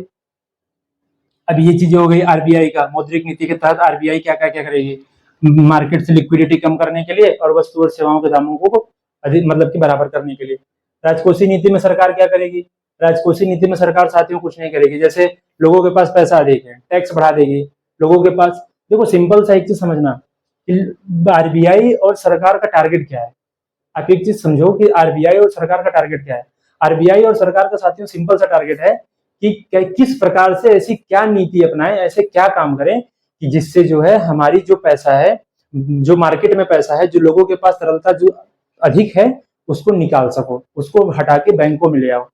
अब ये चीजें हो गई आरबीआई का, मौद्रिक नीति के तहत आरबीआई क्या क्या क्या करेगी, मार्केट से लिक्विडिटी कम करने के लिए और वस्तु और सेवाओं के दामों को अधिक मतलब कि बराबर करने के लिए। राजकोषीय नीति में सरकार क्या करेगी, राजकोषीय नीति में सरकार साथियों कुछ नहीं करेगी। जैसे लोगों के पास पैसा अधिक है, टैक्स बढ़ा देगी लोगों के पास। देखो सिंपल सा एक चीज समझना, आरबीआई और सरकार का टारगेट क्या है। आप एक चीज समझो कि आरबीआई और सरकार का टारगेट क्या है। आरबीआई और सरकार का साथियों सिंपल सा टारगेट है कि किस प्रकार से ऐसी क्या नीति अपनाएं, ऐसे क्या काम करें कि जिससे जो है हमारी जो पैसा है, जो मार्केट में पैसा है, जो लोगों के पास तरलता जो अधिक है, उसको निकाल सको, उसको हटा के बैंकों में ले आओ।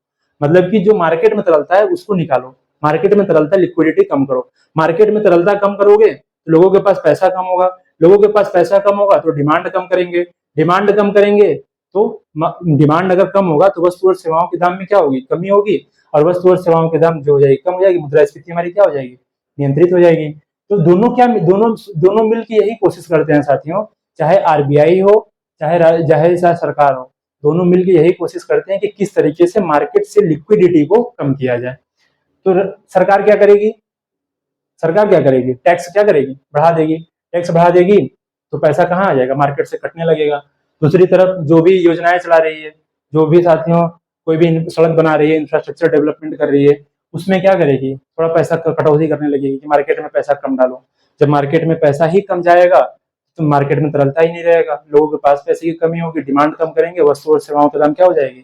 मतलब कि जो मार्केट में तरलता है उसको निकालो, मार्केट में तरलता, लिक्विडिटी कम करो। मार्केट में तरलता कम करोगे तो लोगों के पास पैसा कम होगा, लोगों के पास पैसा कम होगा तो डिमांड कम करेंगे, डिमांड कम करेंगे तो डिमांड अगर कम होगा तो वस्तु और सेवाओं के दाम में क्या होगी, कमी होगी, और वस्तु और सेवाओं के दाम जो हो जाएगी, कम हो जाएगी, मुद्रास्फीति हमारी क्या हो जाएगी, नियंत्रित हो जाएगी। तो दोनों क्या, दोनों दोनों मिलकर यही कोशिश करते हैं साथियों, चाहे आरबीआई हो चाहे सरकार हो, दोनों मिलकर यही कोशिश करते हैं कि किस तरीके से मार्केट से लिक्विडिटी को कम किया जाए। तो सरकार क्या करेगी, सरकार क्या करेगी, टैक्स क्या करेगी, बढ़ा देगी। टैक्स बढ़ा देगी तो पैसा कहाँ आ जाएगा, मार्केट से कटने लगेगा। दूसरी तरफ जो भी योजनाएं चला रही है, जो भी साथियों कोई भी सड़क बना रही है, इंफ्रास्ट्रक्चर डेवलपमेंट कर रही है, उसमें क्या करेगी, थोड़ा पैसा कटौती करने लगेगी कि मार्केट में पैसा कम डालो। जब मार्केट में पैसा ही कम जाएगा तो मार्केट में तरलता ही नहीं रहेगा, लोगों के पास पैसे की कमी होगी, डिमांड कम करेंगे, वस्तु और सेवाओं के दाम क्या हो जाएगी,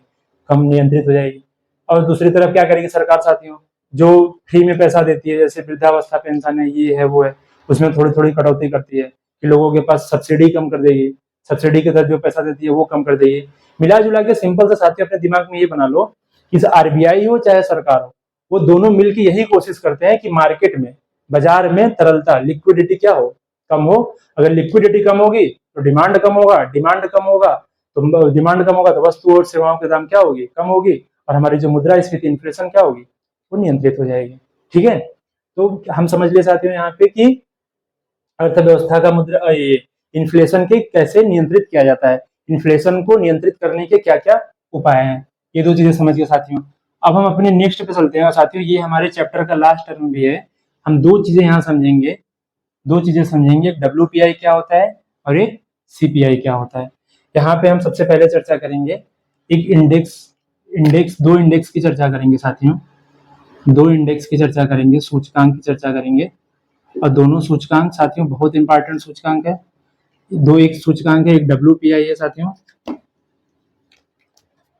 कम, नियंत्रित हो जाएगी। और दूसरी तरफ क्या करेगी सरकार साथियों, जो फ्री में पैसा देती है, जैसे वृद्धावस्था पेंशन है, ये है वो है, उसमें थोड़ी थोड़ी कटौती करती है कि लोगों के पास सब्सिडी कम कर देगी, सब्सिडी के तहत जो पैसा देती है वो कम कर देगी। मिला जुला के सिंपल से साथियों अपने दिमाग में ये बना लो कि आरबीआई हो चाहे सरकार हो, वो दोनों मिलकर यही कोशिश करते हैं कि मार्केट में, बाजार में तरलता, लिक्विडिटी क्या हो, कम हो। अगर लिक्विडिटी कम होगी तो डिमांड कम होगा, डिमांड कम होगा तो डिमांड कम होगा तो वस्तु और सेवाओं के दाम क्या होगी, कम होगी, और हमारी जो मुद्रास्फीति, इन्फ्लेशन क्या होगी, वो नियंत्रित हो जाएगी। ठीक है, तो हम समझ लिए साथियों यहाँ पे कि अर्थव्यवस्था का मुद्रा इन्फ्लेशन के कैसे नियंत्रित किया जाता है, इन्फ्लेशन को नियंत्रित करने के क्या क्या उपाय हैं, ये दो चीजें समझ गए साथियों। अब हम अपने नेक्स्ट पे चलते हैं साथियों, ये हमारे चैप्टर का लास्ट टर्म भी है। हम दो चीजें यहाँ समझेंगे, दो चीजें समझेंगे, डब्ल्यूपीआई क्या होता है और एक सीपीआई क्या होता है। यहाँ पे हम सबसे पहले चर्चा करेंगे एक इंडेक्स दो इंडेक्स की चर्चा करेंगे साथियों, दो इंडेक्स की चर्चा करेंगे, सूचकांक की चर्चा करेंगे। और दोनों सूचकांक साथियों बहुत इंपॉर्टेंट सूचकांक है, दो एक सूचकांक है, एक डब्ल्यूपीआई है साथियों,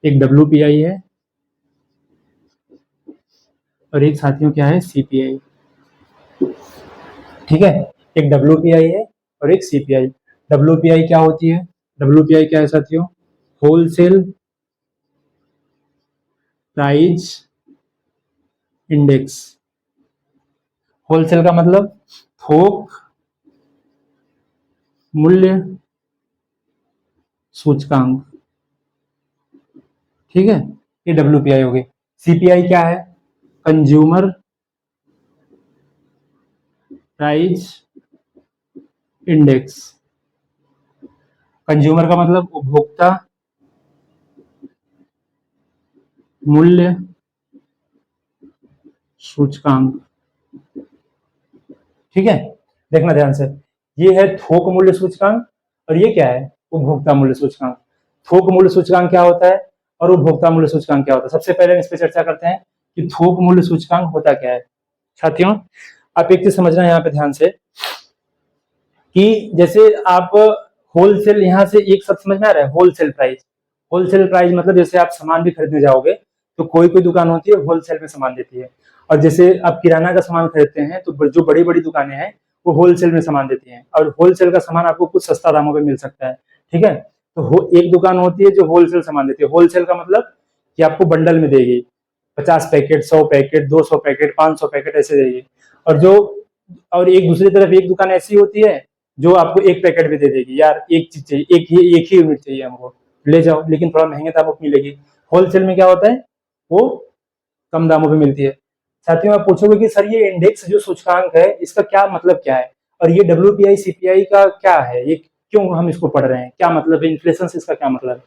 एक डब्ल्यूपीआई है और एक साथियों क्या है, सीपीआई। ठीक है, एक डब्ल्यूपीआई है और एक सीपीआई। डब्ल्यूपीआई क्या होती है, डब्ल्यूपीआई क्या है साथियों, होलसेल प्राइस इंडेक्स। होलसेल का मतलब थोक मूल्य सूचकांक। ठीक है, ये डब्ल्यूपीआई हो गई। सीपीआई क्या है, कंज्यूमर प्राइस इंडेक्स। कंज्यूमर का मतलब उपभोक्ता मूल्य सूचकांक। ठीक है, देखना ध्यान से, ये है थोक मूल्य सूचकांक और ये क्या है, उपभोक्ता मूल्य सूचकांक। थोक मूल्य सूचकांक क्या होता है और उपभोक्ता मूल्य सूचकांक क्या होता है। सबसे पहले इस पर चर्चा करते हैं कि थोक मूल्य सूचकांक होता क्या है। साथियों आप एक चीज समझना यहाँ पे ध्यान से कि जैसे आप होलसेल, यहाँ से एक शब्द समझ में आ रहा है, होलसेल प्राइस। होलसेल प्राइस मतलब जैसे आप सामान भी खरीदने जाओगे तो कोई कोई दुकान होती है होलसेल में सामान देती है। और जैसे आप किराना का सामान खरीदते हैं तो जो बड़ी बड़ी दुकानें हैं वो होलसेल में सामान देती हैं, और होलसेल का सामान आपको कुछ सस्ता दामों पे मिल सकता है। ठीक है, तो एक दुकान होती है जो होलसेल सामान देती है। होलसेल का मतलब कि आपको बंडल में देगी, 50 पैकेट, 100 पैकेट, 200 पैकेट, 500 पैकेट ऐसे देगी। और एक दूसरी तरफ एक दुकान ऐसी होती है जो आपको एक पैकेट भी दे देगी, यार एक चीज चाहिए, एक ही यूनिट चाहिए हमको, ले जाओ, लेकिन थोड़ा महंगे दामों पे मिलेगी। होलसेल में क्या होता है, वो कम दामों पे मिलती है। साथियों, आप पूछोगे कि सर ये इंडेक्स जो सूचकांक है इसका क्या मतलब क्या है, और ये WPI CPI का क्या है, ये क्यों हम इसको पढ़ रहे हैं, क्या मतलब है इन्फ्लेशन से, इसका क्या मतलब है।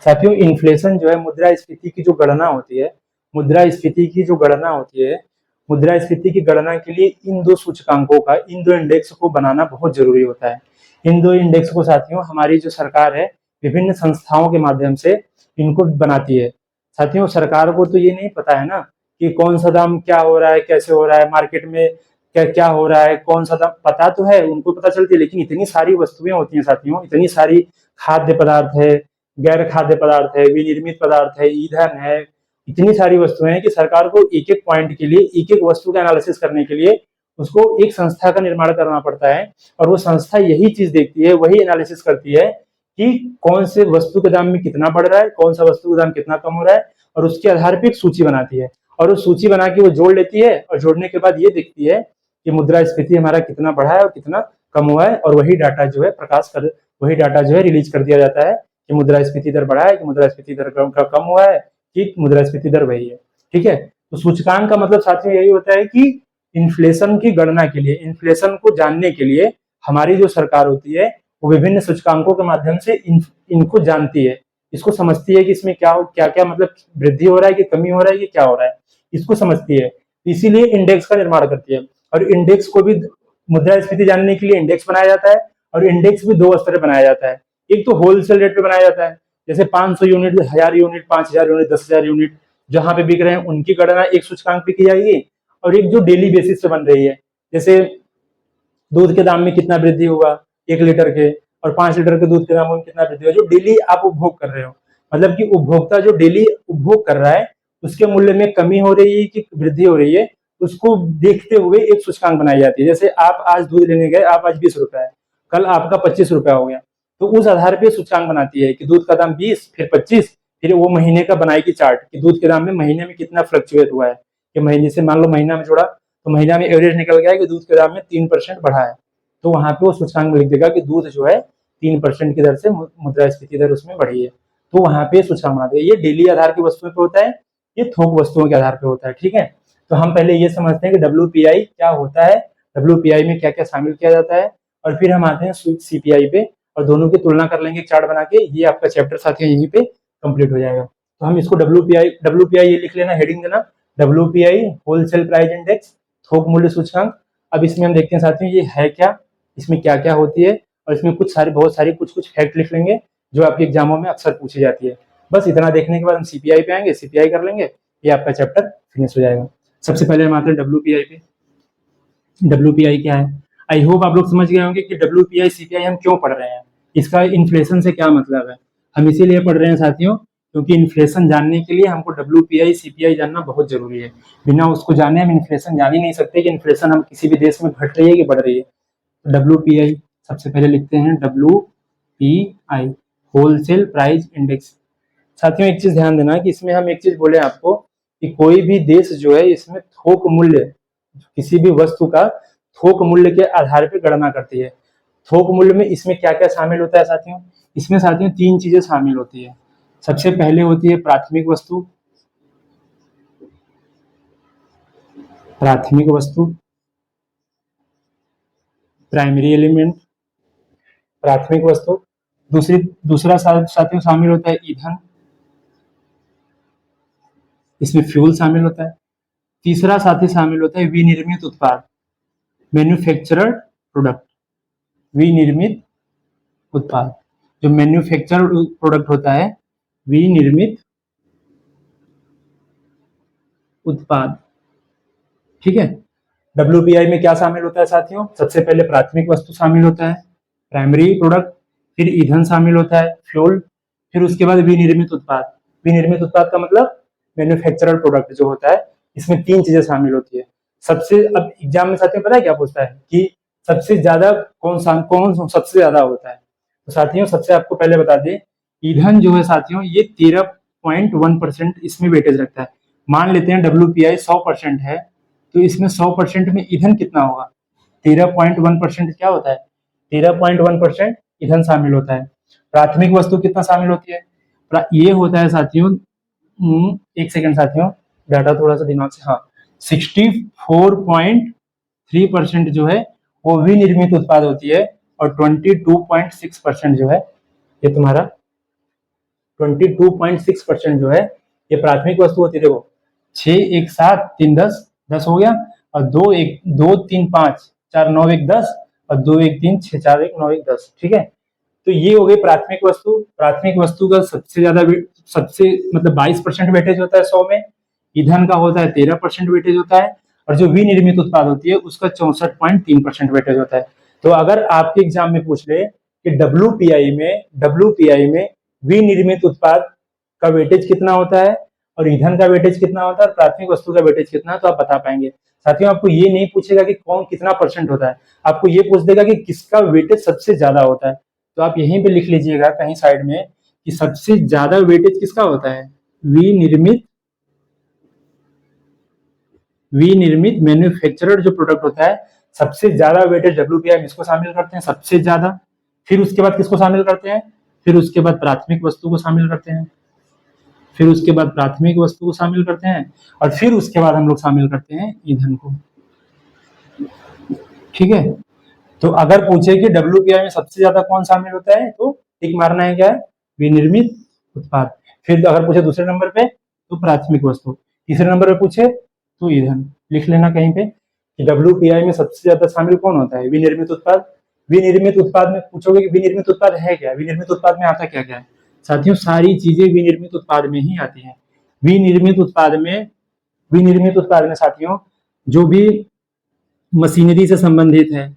साथियों, इन्फ्लेशन जो है मुद्रास्फीति की जो गणना होती है, मुद्रास्फीति की जो गणना होती है, मुद्रास्फीति की गणना के लिए इन दो सूचकांकों का, इन दो इंडेक्स को बनाना बहुत जरूरी होता है। इन दो इंडेक्स को साथियों हमारी जो सरकार है विभिन्न संस्थाओं के माध्यम से इनको बनाती है। साथियों, सरकार को तो ये नहीं पता है ना कि कौन सा दाम क्या हो रहा है, कैसे हो रहा है, मार्केट में क्या क्या हो रहा है, कौन सा दाम, पता तो है, उनको पता चलती है, लेकिन इतनी सारी वस्तुएं होती हैं साथियों, इतनी सारी खाद्य पदार्थ है, गैर खाद्य पदार्थ है, विनिर्मित पदार्थ है, ईंधन है, इतनी सारी वस्तुएं हैं कि सरकार को एक एक पॉइंट के लिए, एक एक वस्तु का एनालिसिस करने के लिए उसको एक संस्था का निर्माण करना पड़ता है, और वो संस्था यही चीज देखती है, वही एनालिसिस करती है कि कौन से वस्तु के दाम में कितना बढ़ रहा है, कौन सा वस्तु का दाम कितना कम हो रहा है, और उसके आधार पर एक सूची बनाती है, और वो सूची बना के वो जोड़ लेती है, और जोड़ने के बाद ये देखती है कि मुद्रास्फीति हमारा कितना बढ़ा है और कितना कम हुआ है, और वही डाटा जो है वही डाटा जो है रिलीज कर दिया जाता है कि मुद्रास्फीति दर बढ़ा है कि मुद्रास्फीति दर कम हुआ है कि मुद्रास्फीति दर वही है। ठीक है, तो सूचकांक का मतलब साथियों यही होता है कि इन्फ्लेशन की गणना के लिए, इन्फ्लेशन को जानने के लिए हमारी जो सरकार होती है वो विभिन्न सूचकांकों के माध्यम से इनको जानती है, इसको समझती है कि इसमें क्या क्या मतलब वृद्धि हो रहा है कि कमी हो रहा है कि क्या हो रहा है, इसको समझती है, इसीलिए इंडेक्स का निर्माण करती है। और इंडेक्स को भी, मुद्रास्फीति जानने के लिए इंडेक्स बनाया जाता है, और इंडेक्स भी दो स्तर पर बनाया जाता है। एक तो होलसेल रेट पे बनाया जाता है, जैसे 500 यूनिट, 1000 यूनिट, 5000 यूनिट, 10,000 यूनिट जहां पे बिक रहे हैं उनकी गणना एक सूचकांक पे की जाएगी, और एक जो डेली बेसिस पे बन रही है, जैसे दूध के दाम में कितना वृद्धि हुआ 1 लीटर के, और 5 लीटर के दूध के दाम में कितना वृद्धि हुआ, जो डेली आप उपभोग कर रहे हो, मतलब कि उपभोक्ता जो डेली उपभोग कर रहा है उसके मूल्य में कमी हो रही है कि वृद्धि हो रही है, उसको देखते हुए एक सूचकांक बनाई जाती है। जैसे आप आज दूध लेने गए, आप आज 20 रुपए है, कल आपका 25 रुपया हो गया, तो उस आधार पे सूचकांक बनाती है कि दूध का दाम 20, फिर 25, फिर वो महीने का बनाएगी चार्ट कि दूध के दाम में महीने में कितना फ्लक्चुएट हुआ है, कि महीने से मान लो महीना में जोड़ा तो महीना में एवरेज निकल गया कि दूध के दाम में 3% बढ़ा है, तो वहां पे वो सूचकांक में लिख देगा कि दूध जो है 3% की दर से मुद्रास्फीति दर उसमें बढ़ी है, तो वहां पे सूचकांक बनाते हैं। ये डेली आधार की वस्तुओं पर होता है, ये थोक वस्तुओं के आधार पर होता है। ठीक है, तो हम पहले ये समझते हैं कि WPI क्या होता है, WPI में क्या क्या शामिल किया जाता है, और फिर हम आते हैं CPI पे और दोनों की तुलना कर लेंगे चार्ट बना के। ये आपका चैप्टर साथियों यहीं पे कंप्लीट हो जाएगा। तो हम इसको WPI ये लिख लेना, हेडिंग देना, WPI होलसेल प्राइस इंडेक्स, थोक मूल्य सूचकांक। अब इसमें हम देखते हैं साथियों ये है क्या, इसमें क्या क्या होती है, और इसमें बहुत सारी कुछ फैक्ट लिख लेंगे जो आपके एग्जामों में अक्सर पूछी जाती है। बस इतना देखने के बाद हम CPI पे आएंगे, CPI कर लेंगे, ये आपका चैप्टर फिनिश हो जाएगा। सबसे पहले हम आते हैं WPI पे। WPI क्या है, आई होप आप लोग समझ गए होंगे कि WPI CPI हम क्यों पढ़ रहे हैं, इसका इन्फ्लेशन से क्या मतलब है। हम इसीलिए पढ़ रहे हैं साथियों क्योंकि इन्फ्लेशन जानने के लिए हमको WPI CPI जानना बहुत जरूरी है। बिना उसको जाने हम इन्फ्लेशन जान ही नहीं सकते कि इन्फ्लेशन हम किसी भी देश में घट रही है कि बढ़ रही है। तो WPI सबसे पहले लिखते हैं WPI होलसेल प्राइस इंडेक्स। साथियों एक चीज ध्यान देना कि इसमें हम एक चीज बोले आपको कि कोई भी देश जो है इसमें थोक मूल्य, किसी भी वस्तु का थोक मूल्य के आधार पर गणना करती है। थोक मूल्य में इसमें क्या क्या शामिल होता है साथियों, इसमें साथियों 3 चीजें शामिल होती है। सबसे पहले होती है प्राथमिक वस्तु, प्राथमिक वस्तु, प्राइमरी एलिमेंट, प्राथमिक वस्तु। दूसरा साथियों शामिल होता है ईंधन, इसमें फ्यूल शामिल होता है। तीसरा साथी शामिल होता है विनिर्मित उत्पाद, मैन्युफैक्चरर्ड प्रोडक्ट, विनिर्मित उत्पाद। जो मैन्युफैक्चरर्ड प्रोडक्ट होता है, विनिर्मित उत्पाद। ठीक है, WPI में क्या शामिल होता है साथियों, सबसे पहले प्राथमिक वस्तु शामिल होता है, प्राइमरी प्रोडक्ट, फिर ईंधन शामिल होता है, फ्यूल, फिर उसके बाद विनिर्मित उत्पाद। विनिर्मित उत्पाद का मतलब मैन्युफैक्चरर प्रोडक्ट जो होता है, इसमें 3 चीजें शामिल होती है। सबसे अब एग्जाम में साथियों पता है क्या पूछता है कि सबसे ज्यादा कौन सबसे ज्यादा होता है। तो साथियों सबसे आपको पहले बता दें, ईंधन जो है साथियों ये 13.1% इसमें वेटेज रखता है। मान लेते हैं WPI 100% है, तो इसमें 100% में ईंधन कितना होगा? 13.1% क्या होता है? 13.1% ईंधन शामिल होता है। प्राथमिक वस्तु कितना शामिल होती है? ये होता है साथियों, एक सेकंड साथियों, डाटा थोड़ा सा दिमाग से, हाँ, 64.3% जो है वो विनिर्मित उत्पाद होती है, और 22.6% जो है ये तुम्हारा 22.6% जो है ये प्राथमिक वस्तु होती है। देखो 6 1 7 3 10 10 हो गया, और 2 1 2 3 5 4 9 1 10, और 2 1 3 6 4 1 9 1 10, ठीक है। तो ये हो गई प्राथमिक वस्तु। प्राथमिक वस्तु का सबसे ज्यादा सबसे मतलब 22% वेटेज होता है 100 में। ईंधन का होता है 13% वेटेज होता है, और जो विनिर्मित उत्पाद होती है उसका 64.3% वेटेज होता है। तो अगर आपके एग्जाम में पूछ ले कि डब्ल्यूपीआई में विनिर्मित उत्पाद का वेटेज कितना होता है, और ईंधन का वेटेज कितना होता है, और प्राथमिक वस्तु का वेटेज कितना है, तो आप बता पाएंगे। साथियों आपको ये नहीं पूछेगा कि कौन कितना परसेंट होता है, आपको ये पूछ देगा कि किसका वेटेज सबसे ज्यादा होता है। तो आप यहीं पे लिख लीजिएगा कहीं साइड में कि सबसे ज्यादा वेटेज किसका होता है? विनिर्मित विनिर्मित मैन्युफैक्चरर जो प्रोडक्ट होता है, सबसे ज्यादा वेटेज WPI में इसको शामिल करते हैं सबसे ज्यादा। फिर उसके बाद किसको शामिल करते हैं? फिर उसके बाद प्राथमिक वस्तु को शामिल करते हैं, फिर उसके बाद प्राथमिक वस्तु को शामिल करते हैं, और फिर उसके बाद हम लोग शामिल करते हैं ईंधन को, ठीक है। तो अगर पूछे कि WPI में सबसे ज्यादा कौन शामिल होता है, तो टिक मारना है क्या है? विनिर्मित उत्पाद। फिर अगर पूछे दूसरे नंबर पे तो प्राथमिक वस्तु, तीसरे नंबर पे पूछे तो ईंधन। लिख लेना कहीं पे कि WPI में सबसे ज्यादा शामिल कौन होता है? विनिर्मित उत्पाद। विनिर्मित उत्पाद में पूछोगे कि विनिर्मित उत्पाद है क्या, विनिर्मित उत्पाद में आता क्या क्या है? साथियों सारी चीजें विनिर्मित उत्पाद में ही आती हैं। विनिर्मित उत्पाद में विनिर्मित उत्पाद में साथियों जो भी मशीनरी से संबंधित है,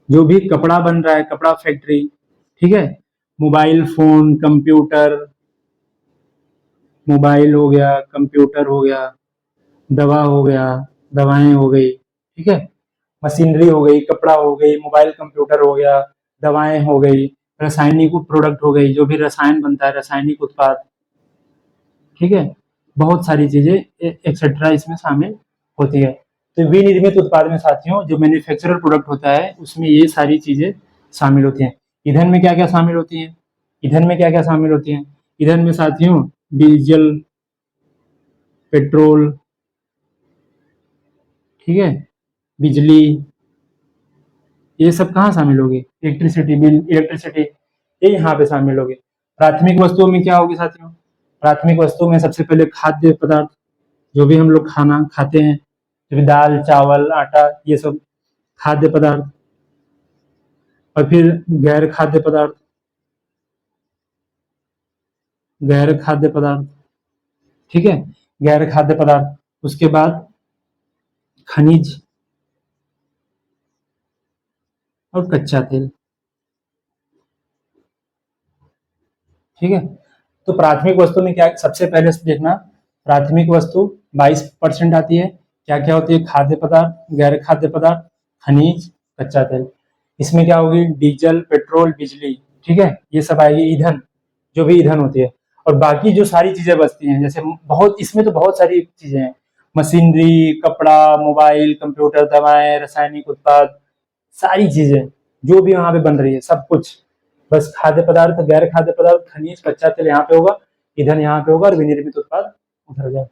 जो भी कपड़ा बन रहा है, कपड़ा फैक्ट्री, ठीक है, मोबाइल फोन, कंप्यूटर, मोबाइल हो गया, कंप्यूटर हो गया, दवा हो गया, दवाएं हो गई, ठीक है, मशीनरी हो गई, कपड़ा हो गई, मोबाइल कंप्यूटर हो गया, दवाएं हो गई, रासायनिक प्रोडक्ट हो गई, जो भी रसायन बनता है, रासायनिक उत्पाद, ठीक है, बहुत सारी चीजें एक्सेट्रा इसमें शामिल होती है। तो विनिर्मित उत्पाद में साथियों जो मैन्युफैक्चरर प्रोडक्ट होता है उसमें ये सारी चीजें शामिल होती हैं। ईंधन में क्या क्या शामिल होती हैं? ईंधन में क्या क्या शामिल होती हैं? ईंधन में साथियों डीजल, पेट्रोल, ठीक है, बिजली, ये सब कहाँ शामिल होगी? इलेक्ट्रिसिटी बिल, इलेक्ट्रिसिटी, ये यहाँ पे शामिल होगी। प्राथमिक वस्तुओं में क्या होगी साथियों? प्राथमिक वस्तुओं में सबसे पहले खाद्य पदार्थ, जो भी हम लोग खाना खाते हैं, जैसे दाल, चावल, आटा, ये सब खाद्य पदार्थ। और फिर गैर खाद्य पदार्थ, गैर खाद्य पदार्थ, ठीक है, गैर खाद्य पदार्थ। उसके बाद खनिज और कच्चा तेल, ठीक है। तो प्राथमिक वस्तु में क्या, सबसे पहले से देखना, प्राथमिक वस्तु 22% आती है। क्या क्या होती है? खाद्य पदार्थ, गैर खाद्य पदार्थ, खनिज, कच्चा तेल। इसमें क्या होगी? डीजल, पेट्रोल, बिजली, ठीक है, ये सब आएगी। ईंधन, जो भी ईंधन होती है। और बाकी जो सारी चीजें बचती हैं, जैसे बहुत, इसमें तो बहुत सारी चीजें हैं, मशीनरी, कपड़ा, मोबाइल, कंप्यूटर, दवाएं, रासायनिक उत्पाद, सारी चीजें जो भी वहां पे बन रही है सब कुछ। बस खाद्य पदार्थ, गैर खाद्य पदार्थ, खनिज, कच्चा तेल यहाँ पे होगा, ईंधन यहाँ पे होगा, और विनिर्मित उत्पाद उधर जाए।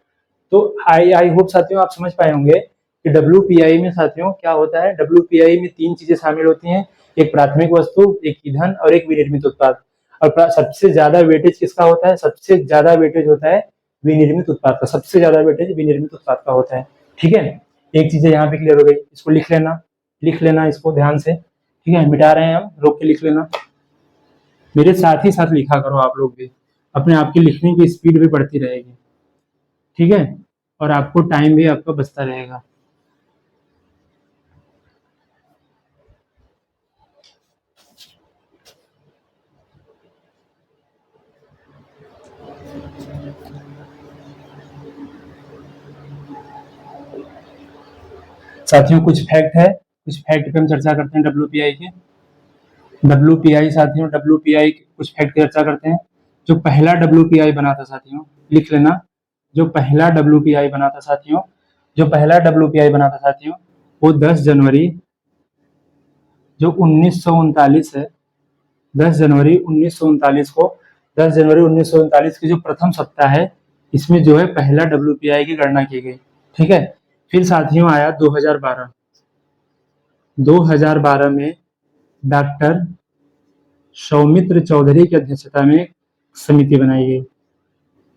तो आई आई होप साथियों आप समझ पाए होंगे कि WPI में साथियों क्या होता है। WPI में 3 चीजें शामिल होती हैं, एक प्राथमिक वस्तु, एक ईंधन, और एक विनिर्मित उत्पाद। और सबसे ज्यादा वेटेज किसका होता है? सबसे ज्यादा वेटेज होता है विनिर्मित उत्पाद का, सबसे ज्यादा वेटेज विनिर्मित उत्पाद का होता है, ठीक है। एक चीज यहाँ पे क्लियर हो गई, इसको लिख लेना, लिख लेना इसको ध्यान से, ठीक है। मिटा रहे हैं हम, रोक के लिख लेना, मेरे साथ ही साथ लिखा करो आप लोग भी, अपने आपकी लिखने की स्पीड भी बढ़ती रहेगी, ठीक है, और आपको टाइम भी आपका बचता रहेगा। साथियों कुछ फैक्ट है, कुछ फैक्ट पे हम चर्चा करते हैं WPI के। WPI साथियों, WPI कुछ फैक्ट की चर्चा करते हैं। जो पहला WPI बना था साथियों, लिख लेना, जो पहला WPI बना था साथियों, जो पहला WPI बना था साथियों, वो 10 जनवरी जो 1939 है, 10 जनवरी 1939 को, 10 जनवरी 1939 की जो प्रथम सप्ताह है, इसमें जो है पहला WPI की गणना की गई। ठीक है। फिर साथियों आया 2012। 2012 में डॉक्टर सौमित्र चौधरी की अध्यक्षता में समिति बनाई गई।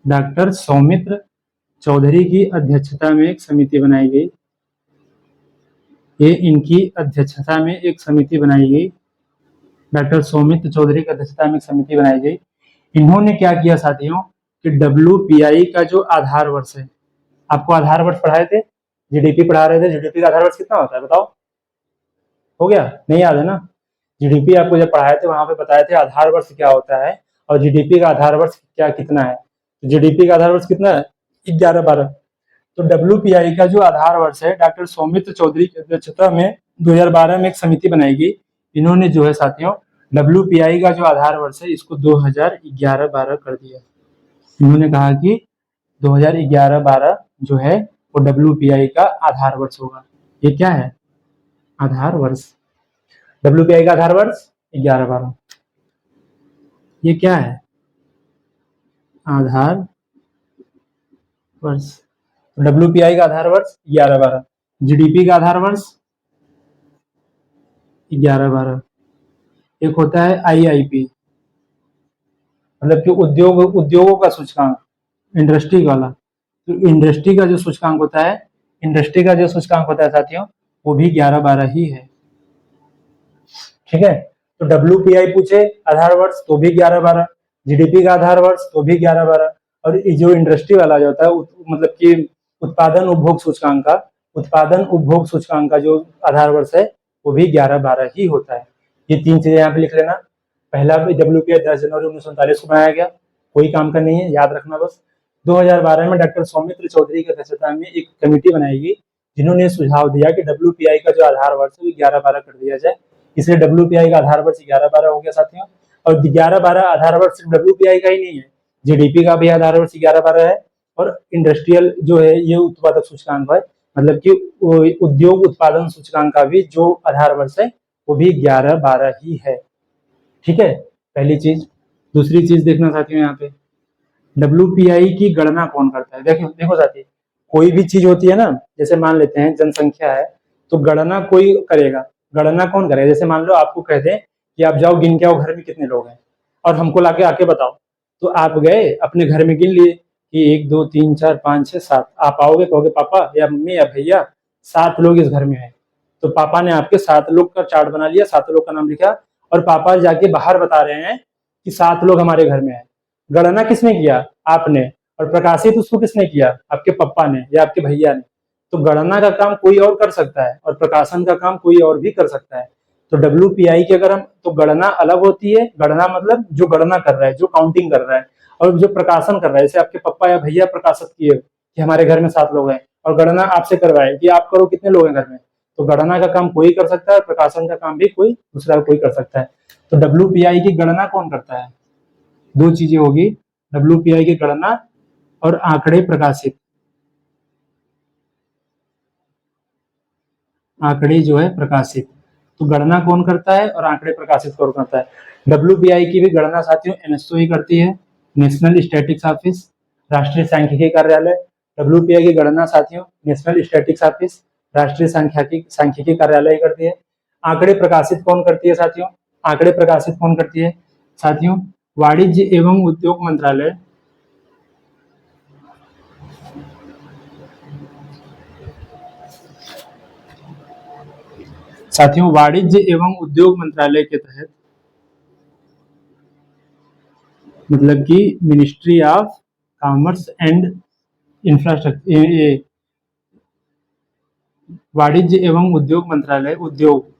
डॉक्टर सौमित्र चौधरी की अध्यक्षता में एक समिति बनाई गई। ये इनकी अध्यक्षता में एक समिति बनाई गई। डॉक्टर सौमित्र चौधरी की अध्यक्षता में एक समिति बनाई गई। इन्होंने क्या किया साथियों कि WPI का जो आधार वर्ष है, आपको आधार वर्ष पढ़ाए थे, GDP पढ़ा रहे थे, GDP का आधार वर्ष कितना होता है बताओ? हो गया? नहीं याद है ना? GDP आपको जब पढ़ाए थे वहां पे बताए थे आधार वर्ष क्या होता है और GDP का आधार वर्ष क्या कितना है। GDP का आधार वर्ष कितना है? 11-12। तो WPI का जो आधार वर्ष है, डॉक्टर सौमित्र चौधरी की अध्यक्षता में 2012 में एक समिति बनाई गई। इन्होंने जो है साथियों WPI का जो आधार वर्ष है इसको 2011-12 कर दिया। इन्होंने कहा कि 2011-12 जो है वो WPI का आधार वर्ष होगा। ये क्या है? आधार वर्ष। WPI का आधार वर्ष 11-12। ये क्या है? आधार वर्ष। WPI का आधार वर्ष 11-12। GDP का आधार वर्ष 11-12। एक होता है IIP, मतलब कि उद्योगों का सूचकांक, इंडस्ट्री वाला। तो इंडस्ट्री का जो सूचकांक होता है, इंडस्ट्री का जो सूचकांक होता है साथियों, वो भी 11-12 ही है। ठीक है। तो WPI पूछे आधार वर्ष तो भी 11-12, GDP का आधार वर्ष तो भी 11-12, और जो इंडस्ट्री वाला जो होता है मतलब कि उत्पादन उपभोग सूचकांक का जो आधार वर्ष है वो भी 11-12 ही होता है। ये तीन चीजें यहाँ पे लिख लेना। पहला WPI 10 जनवरी 1939 को बनाया गया, कोई काम का नहीं है, याद रखना बस। 2012 में डॉक्टर सौमित्र चौधरी की अध्यक्षता में एक कमेटी बनाई गई जिन्होंने सुझाव दिया कि WPI का जो आधार वर्ष है वो 11-12 कर दिया जाए। इसलिए WPI का आधार वर्ष 11-12 हो गया साथियों। और 11-12 आधार वर्ष सिर्फ WPI का ही नहीं है, GDP का भी आधार वर्ष 11-12 है, और इंडस्ट्रियल जो है ये उत्पादक सूचकांक है, मतलब कि उद्योग उत्पादन सूचकांक का भी जो आधार वर्ष है वो भी 11-12 ही है। ठीक है, पहली चीज। दूसरी चीज देखना साथियों, यहाँ पे WPI की गणना कौन करता है? देखो देखो साथी, कोई भी चीज होती है ना, जैसे मान लेते हैं जनसंख्या है, तो गणना कोई करेगा, गणना कौन करेगा? जैसे मान लो आपको कह दें कि आप जाओ गिन के आओ घर में कितने लोग हैं, और हमको लाके आके बताओ, तो आप गए अपने घर में गिन लिए कि 1 2 3 4 5 6 7। आप आओगे कहोगे पापा या मम्मी या भैया 7 लोग इस घर में हैं, तो पापा ने आपके 7 लोग का चार्ट बना लिया, 7 लोग का नाम लिखा, और पापा जाके बाहर बता रहे हैं कि 7 लोग हमारे घर में हैं। गणना किसने किया? आपने। और प्रकाशित उसको किसने किया? आपके पापा ने या आपके भैया ने। तो गणना का काम कोई और कर सकता है और प्रकाशन का काम कोई और भी कर सकता है। तो WPI की अगर हम, तो गणना अलग होती है, गणना मतलब जो गणना कर रहा है, जो काउंटिंग कर रहा है, और जो प्रकाशन कर रहा है, जैसे आपके पापा या भैया प्रकाशित किए कि हमारे घर में 7 लोग हैं, और गणना आपसे करवाए कि आप करो कितने लोग हैं घर में, तो गणना का काम कोई कर सकता है, प्रकाशन का काम भी कोई दूसरा कोई कर सकता है। तो WPI की गणना कौन करता है? दो चीजें होगी, WPI की गणना और आंकड़े प्रकाशित। आंकड़े जो है प्रकाशित, तो गणना कौन करता है और आंकड़े प्रकाशित कौन करता है? WPI की भी गणना साथियों NSO ही करती है, नेशनल स्टैटिस्टिक्स ऑफिस, राष्ट्रीय सांख्यिकी कार्यालय। WPI की गणना साथियों नेशनल स्टैटिस्टिक्स ऑफिस, राष्ट्रीय सांख्यिकी कार्यालय करती है। आंकड़े प्रकाशित कौन करती है साथियों? आंकड़े प्रकाशित कौन करती है साथियों? वाणिज्य एवं उद्योग मंत्रालय। साथियों वाणिज्य एवं उद्योग मंत्रालय के तहत, मतलब कि ministry of commerce and infrastructure, वाणिज्य एवं उद्योग मंत्रालय, उद्योग,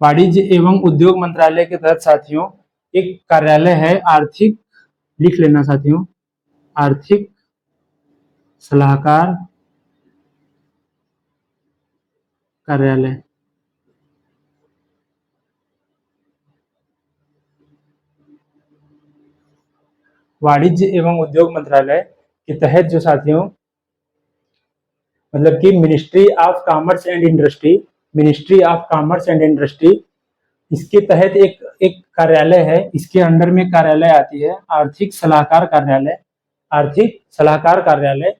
वाणिज्य एवं उद्योग मंत्रालय के तहत साथियों एक कार्यालय है आर्थिक, लिख लेना साथियों, आर्थिक सलाहकार कार्यालय। वाणिज्य एवं उद्योग मंत्रालय के तहत जो साथियों मतलब कि ministry of commerce and industry, ministry of commerce and industry, इसके तहत एक एक कार्यालय है, इसके अंडर में कार्यालय आती है आर्थिक सलाहकार कार्यालय। आर्थिक सलाहकार कार्यालय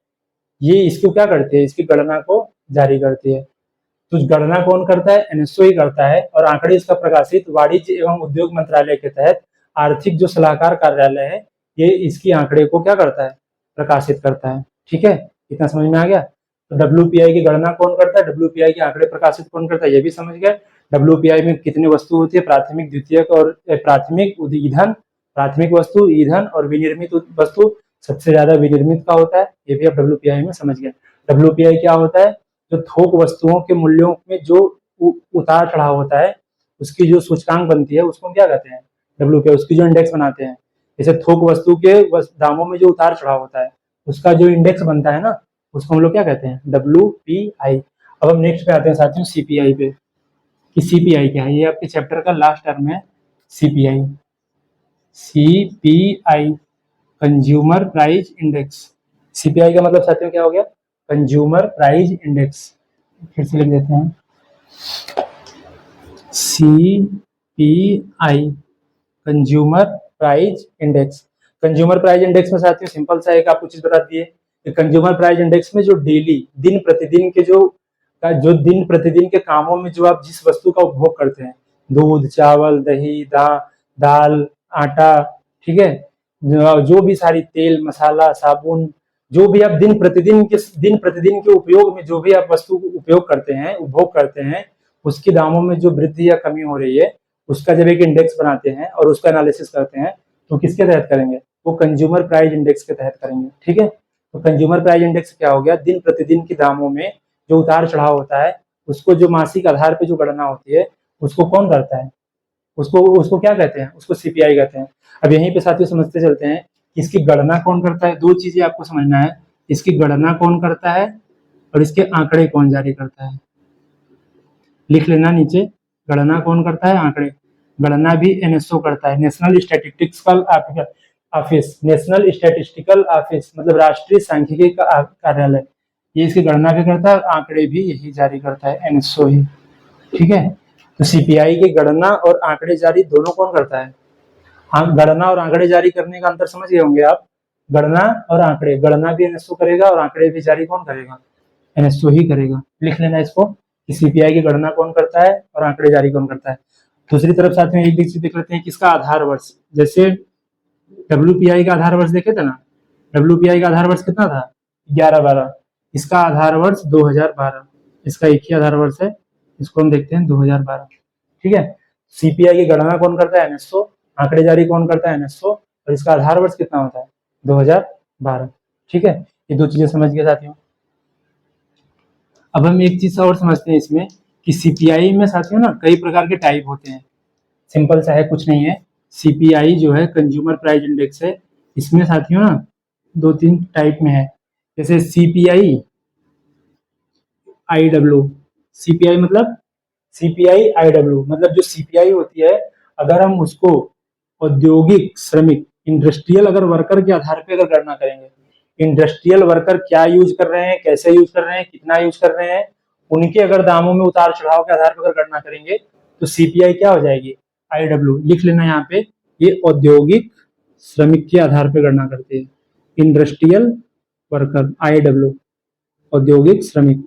ये इसको क्या करती है, इसकी गणना को जारी करती है। तो गणना कौन करता है, एनएसओ ही करता है। और आंकड़े इसका प्रकाशित वाणिज्य एवं उद्योग मंत्रालय के तहत आर्थिक जो सलाहकार कार्यालय है ये इसकी आंकड़े को क्या करता है, प्रकाशित करता है। ठीक है, इतना समझ में आ गया। तो डब्ल्यूपीआई की गणना कौन करता है, डब्ल्यूपीआई के आंकड़े प्रकाशित कौन करता है, ये भी समझ गए। डब्ल्यूपीआई में कितनी वस्तु होती है, प्राथमिक, द्वितीयक और प्राथमिक ईंधन, प्राथमिक वस्तु, ईंधन और विनिर्मित वस्तु। सबसे ज्यादा विनिर्मित का होता है, ये भी आप डब्ल्यूपीआई में समझ गए। डब्ल्यूपीआई क्या होता है, जो थोक वस्तुओं के मूल्यों में जो उतार चढ़ाव होता है उसकी जो सूचकांक बनती है उसको क्या कहते हैं, डब्ल्यूपीआई। उसकी जो इंडेक्स बनाते हैं, जैसे थोक वस्तु के दामों में जो उतार चढ़ाव होता है उसका जो इंडेक्स बनता है ना उसको हम लोग क्या कहते हैं, डब्ल्यूपीआई। अब हम नेक्स्ट पे आते हैं साथियों सीपीआई पे, कि सीपीआई क्या है। ये आपके चैप्टर का लास्ट टर्म है CPI. CPI consumer price index. CPI का मतलब साथियों क्या हो गया, कंज्यूमर प्राइस इंडेक्स। फिर से लिख देते हैं CPI consumer price index. Consumer price index में साथियों सिंपल सा एक आपको चीज बता दिए, कंज्यूमर प्राइस इंडेक्स में जो डेली दिन प्रतिदिन के जो दिन प्रतिदिन के कामों में जो आप जिस वस्तु का उपभोग करते हैं, दूध, चावल, दही, दाल, आटा, ठीक है, जो भी सारी तेल, मसाला, साबुन, जो भी आप दिन प्रतिदिन के उपयोग में जो भी आप वस्तु उपयोग करते हैं, उपभोग करते हैं, उसके दामों में जो वृद्धि या कमी हो रही है उसका जब एक इंडेक्स बनाते हैं और उसका एनालिसिस करते हैं तो किसके तहत करेंगे, वो कंज्यूमर प्राइस इंडेक्स के तहत करेंगे। ठीक है, तो कंज्यूमर प्राइस इंडेक्स क्या हो गया, दिन प्रतिदिन के दामों में जो उतार चढ़ाव होता है उसको जो मासिक आधार पे जो गणना होती है उसको कौन करता है, उसको उसको क्या कहते हैं, उसको सीपीआई कहते हैं। अब यहीं पे साथियों समझते चलते हैं कि इसकी गणना कौन करता है। दो चीजें आपको समझना है, इसकी गणना कौन करता है और इसके आंकड़े कौन जारी करता है। लिख लेना नीचे, गणना कौन करता है, आंकड़े। गणना भी एनएसओ करता है, national statistical office, national statistical office मतलब राष्ट्रीय सांख्यिकी कार्यालय, ये इसकी गणना भी करता है, आंकड़े भी यही जारी करता है, एनएसओ ही। ठीक है, तो सीपीआई की गणना और आंकड़े जारी दोनों कौन करता है। हाँ, गणना और आंकड़े जारी करने का अंतर समझ गए होंगे आप। गणना और आंकड़े, गणना भी एनएसओ करेगा और आंकड़े भी जारी कौन करेगा, एनएसओ ही करेगा। लिख लेना इसको कि सीपीआई की गणना कौन करता है और आंकड़े जारी कौन करता है। दूसरी तरफ साथ में एक चीज देख लेते हैं, किसका आधार वर्ष। जैसे डब्ल्यूपीआई का आधार वर्ष देखे थे ना, डब्ल्यूपीआई का आधार वर्ष कितना था, 11-12। इसका आधार वर्ष 2012, इसका एक ही आधार वर्ष है, इसको हम देखते हैं 2012। ठीक है, सीपीआई की गणना कौन करता है, एनएसओ, आंकड़े जारी कौन करता है, एनएसओ, और इसका आधार वर्ष कितना होता है, 2012। ठीक है, ये दो चीजें समझ गए साथियों। अब हम एक चीज और समझते हैं इसमें कि सीपीआई में साथियों ना कई प्रकार के टाइप होते हैं। सिंपल सा है, कुछ नहीं है। सीपीआई जो है कंज्यूमर प्राइस इंडेक्स है, इसमें साथियों ना 2-3 टाइप में है। जैसे सीपीआई आईडब्ल्यू, सीपीआई मतलब सीपीआई आईडब्ल्यू मतलब जो सीपीआई होती है, अगर हम उसको औद्योगिक श्रमिक, इंडस्ट्रियल अगर वर्कर के आधार पे अगर गणना करेंगे, इंडस्ट्रियल वर्कर क्या यूज कर रहे हैं, कैसे यूज कर रहे हैं, कितना यूज कर रहे हैं, उनके अगर दामों में उतार चढ़ाव के आधार पर अगर गणना करेंगे तो सीपीआई क्या हो जाएगी, आईडब्ल्यू। लिख लेना यहाँ पे, ये औद्योगिक श्रमिक के आधार पर गणना करते हैं, इंडस्ट्रियल वर्कर, आईडब्ल्यू, औद्योगिक श्रमिक।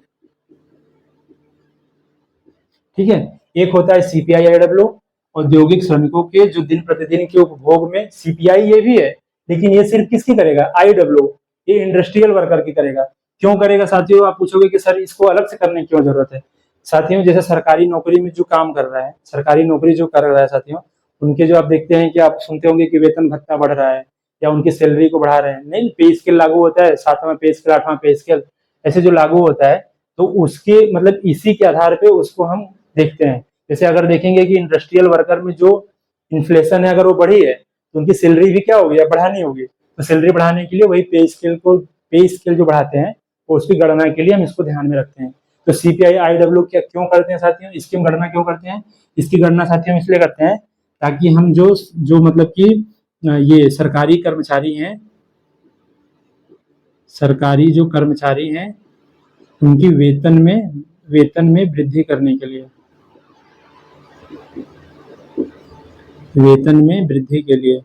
ठीक है, एक होता है सीपीआई आईडब्ल्यू, औद्योगिक श्रमिकों के जो दिन प्रतिदिन के उपभोग में, सीपीआई ये भी है लेकिन ये सिर्फ किसकी करेगा, आईडब्ल्यू, ये इंडस्ट्रियल वर्कर की करेगा। क्यों करेगा साथियों, आप पूछोगे कि सर इसको अलग से करने की क्यों जरूरत है। साथियों जैसे सरकारी नौकरी में जो काम कर रहा है, सरकारी नौकरी जो कर रहा है साथियों, उनके जो आप देखते हैं कि आप सुनते होंगे कि वेतन भत्ता बढ़ रहा है या उनकी सैलरी को बढ़ा रहे हैं, नहीं, पे स्केल लागू होता है, 7वां पे स्केल, 8वां पे स्केल, ऐसे जो लागू होता है तो उसके मतलब इसी के आधार पे उसको हम देखते हैं। जैसे अगर देखेंगे कि इंडस्ट्रियल वर्कर में जो इन्फ्लेशन है अगर वो बढ़ी है तो उनकी सैलरी भी क्या होगी, बढ़ानी होगी, तो सैलरी बढ़ाने के लिए वही पे पे स्केल जो बढ़ाते हैं वो उसकी गणना के लिए हम इसको ध्यान में रखते हैं। तो सीपीआई आईडब्ल्यू क्या क्यों करते हैं साथियों, इसकी हम गणना क्यों करते हैं, इसकी गणना साथियों इसलिए करते हैं ताकि हम जो जो मतलब कि ये सरकारी कर्मचारी हैं, सरकारी जो कर्मचारी हैं उनकी वेतन में वृद्धि करने के लिए, वेतन में वृद्धि के लिए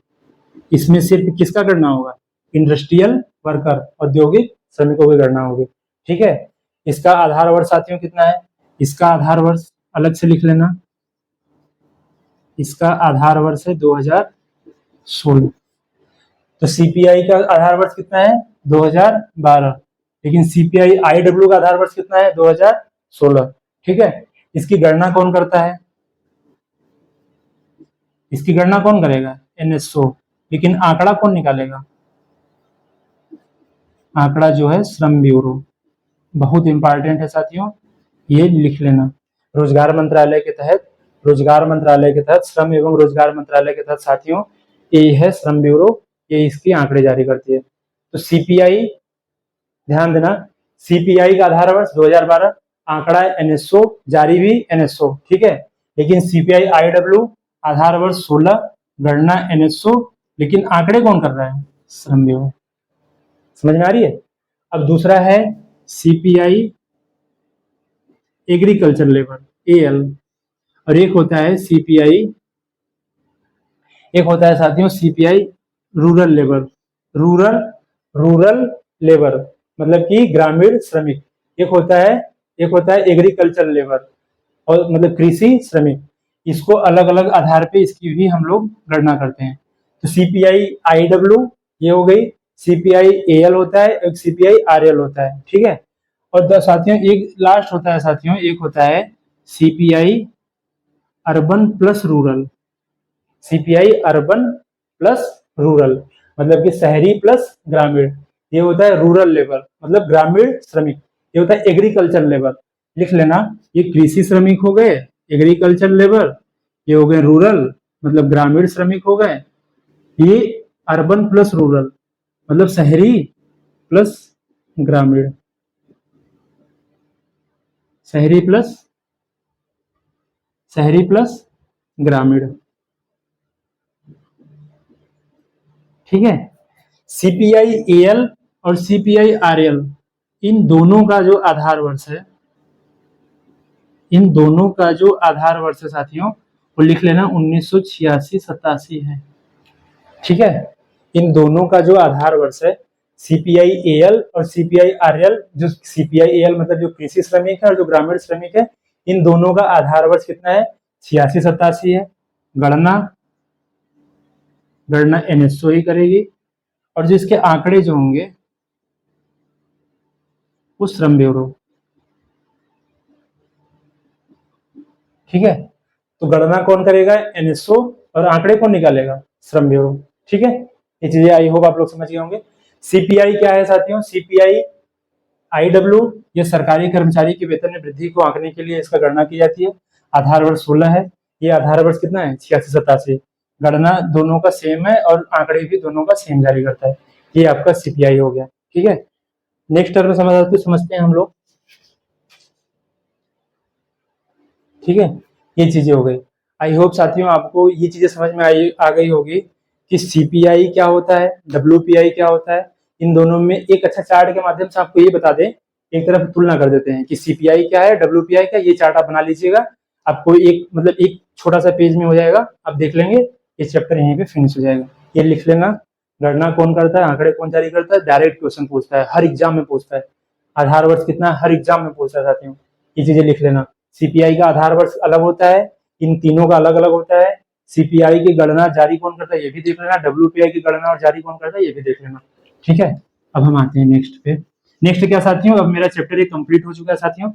इसमें सिर्फ किसका करना होगा, इंडस्ट्रियल वर्कर, औद्योगिक श्रमिकों की गणना होगी। ठीक है, इसका आधार वर्ष साथियों कितना है, इसका आधार वर्ष अलग से लिख लेना, इसका आधार वर्ष है 2016। तो सीपीआई का आधार वर्ष कितना है 2012, लेकिन सीपीआई आईडब्ल्यू का आधार वर्ष कितना है 2016। ठीक है, इसकी गणना कौन करता है, इसकी गणना कौन करेगा, एनएसओ, लेकिन आंकड़ा कौन निकालेगा, आंकड़ा जो है श्रम ब्यूरो। बहुत इंपॉर्टेंट है साथियों, ये लिख लेना। रोजगार मंत्रालय के तहत श्रम एवं रोजगार मंत्रालय के तहत साथियों ये है श्रम ब्यूरो, ये इसकी आंकड़े जारी करती है। तो सीपीआई ध्यान देना, सीपीआई का आधार वर्ष 2012, आंकड़ा एनएसओ, जारी भी एनएसओ। ठीक है, लेकिन सीपीआई आईडब्ल्यू आधार वर्ष 16, गणना एनएसओ, लेकिन आंकड़े कौन कर रहा है, श्रम ब्यूरो। समझ में आ रही है। अब दूसरा है सीपीआई एग्रीकल्चर लेबर, एएल, और एक होता है सीपीआई, एक होता है साथियों CPI rural labour, rural labour मतलब कि ग्रामीण श्रमिक। एक होता है एग्रीकल्चर लेबर और मतलब कृषि श्रमिक। इसको अलग अलग आधार पे इसकी भी हम लोग गणना करते हैं। तो सीपीआई आईडब्ल्यू ये हो गई, सीपीआई एएल होता है, एक सीपीआई आरएल होता है। ठीक है, और साथियों एक लास्ट होता है साथियों, एक होता है CPI urban plus rural, CPI urban plus rural मतलब कि शहरी प्लस ग्रामीण। ये होता है रूरल लेबर मतलब ग्रामीण श्रमिक, ये होता है एग्रीकल्चर लेबर। लिख लेना, ये कृषि श्रमिक हो गए एग्रीकल्चर लेबर, ये हो गए रूरल मतलब ग्रामीण श्रमिक हो गए, ये अर्बन प्लस रूरल मतलब शहरी प्लस ग्रामीण, शहरी प्लस ग्रामीण। ठीक है, सीपीआई एएल और सीपीआई आरएल इन दोनों का जो आधार वर्ष है, इन दोनों का जो आधार वर्ष है साथियों वो लिख लेना 1986-87 है। ठीक है, इन दोनों का जो आधार वर्ष है सीपीआई एएल और सीपीआई आरएल, जो सीपीआई एएल मतलब जो कृषि श्रमिक है और जो ग्रामीण श्रमिक है, इन दोनों का आधार वर्ष कितना है 86-87 है। गणना एनएसओ ही करेगी और जो इसके आंकड़े जो होंगे वो श्रम ब्यूरो। ठीक है, तो गणना कौन करेगा एनएसओ और आंकड़े कौन निकालेगा, श्रम ब्यूरो। ठीक है, ये चीजें आई होप आप लोग समझ गए होंगे। सीपीआई क्या है साथियों, सीपीआई आईडब्ल्यू ये सरकारी कर्मचारी के वेतन में वृद्धि को आंकने के लिए इसका गणना की जाती है। आधार वर्ष 16 है, ये आधार वर्ष कितना है 86-87। गणना दोनों का सेम है और आंकड़े भी दोनों का सेम जारी करता है। ये आपका सीपीआई हो गया। ठीक है, नेक्स्ट टर्म समझते हैं हम लोग। ठीक है, ये चीजें हो गई। आई होप साथियों आपको ये चीजें समझ में आ गई होगी कि सीपीआई क्या होता है, डब्ल्यूपीआई क्या होता है। इन दोनों में एक अच्छा चार्ट के माध्यम से आपको ये बता दें, एक तरफ तुलना कर देते हैं कि सीपीआई क्या है डब्ल्यूपीआई क्या, ये चार्ट आप बना लीजिएगा। आपको एक मतलब एक छोटा सा पेज में हो जाएगा, आप देख लेंगे, ये चैप्टर यहीं पे फिनिश हो जाएगा। ये लिख लेना, गणना कौन करता है, आंकड़े कौन जारी करता है, डायरेक्ट क्वेश्चन पूछता है, हर एग्जाम में पूछता है। आधार वर्ष कितना है, हर एग्जाम में पूछता है साथियों, ये चीजें लिख लेना। सीपीआई का आधार वर्ष अलग होता है, इन तीनों का अलग अलग होता है। सीपीआई की गणना जारी कौन करता है ये भी देख लेना, डब्ल्यूपीआई की गणना और जारी कौन करता है ये भी देख लेना। ठीक है, अब हम आते हैं नेक्स्ट पे। नेक्स्ट क्या साथियों, अब मेरा चैप्टर ये कंप्लीट हो चुका है साथियों।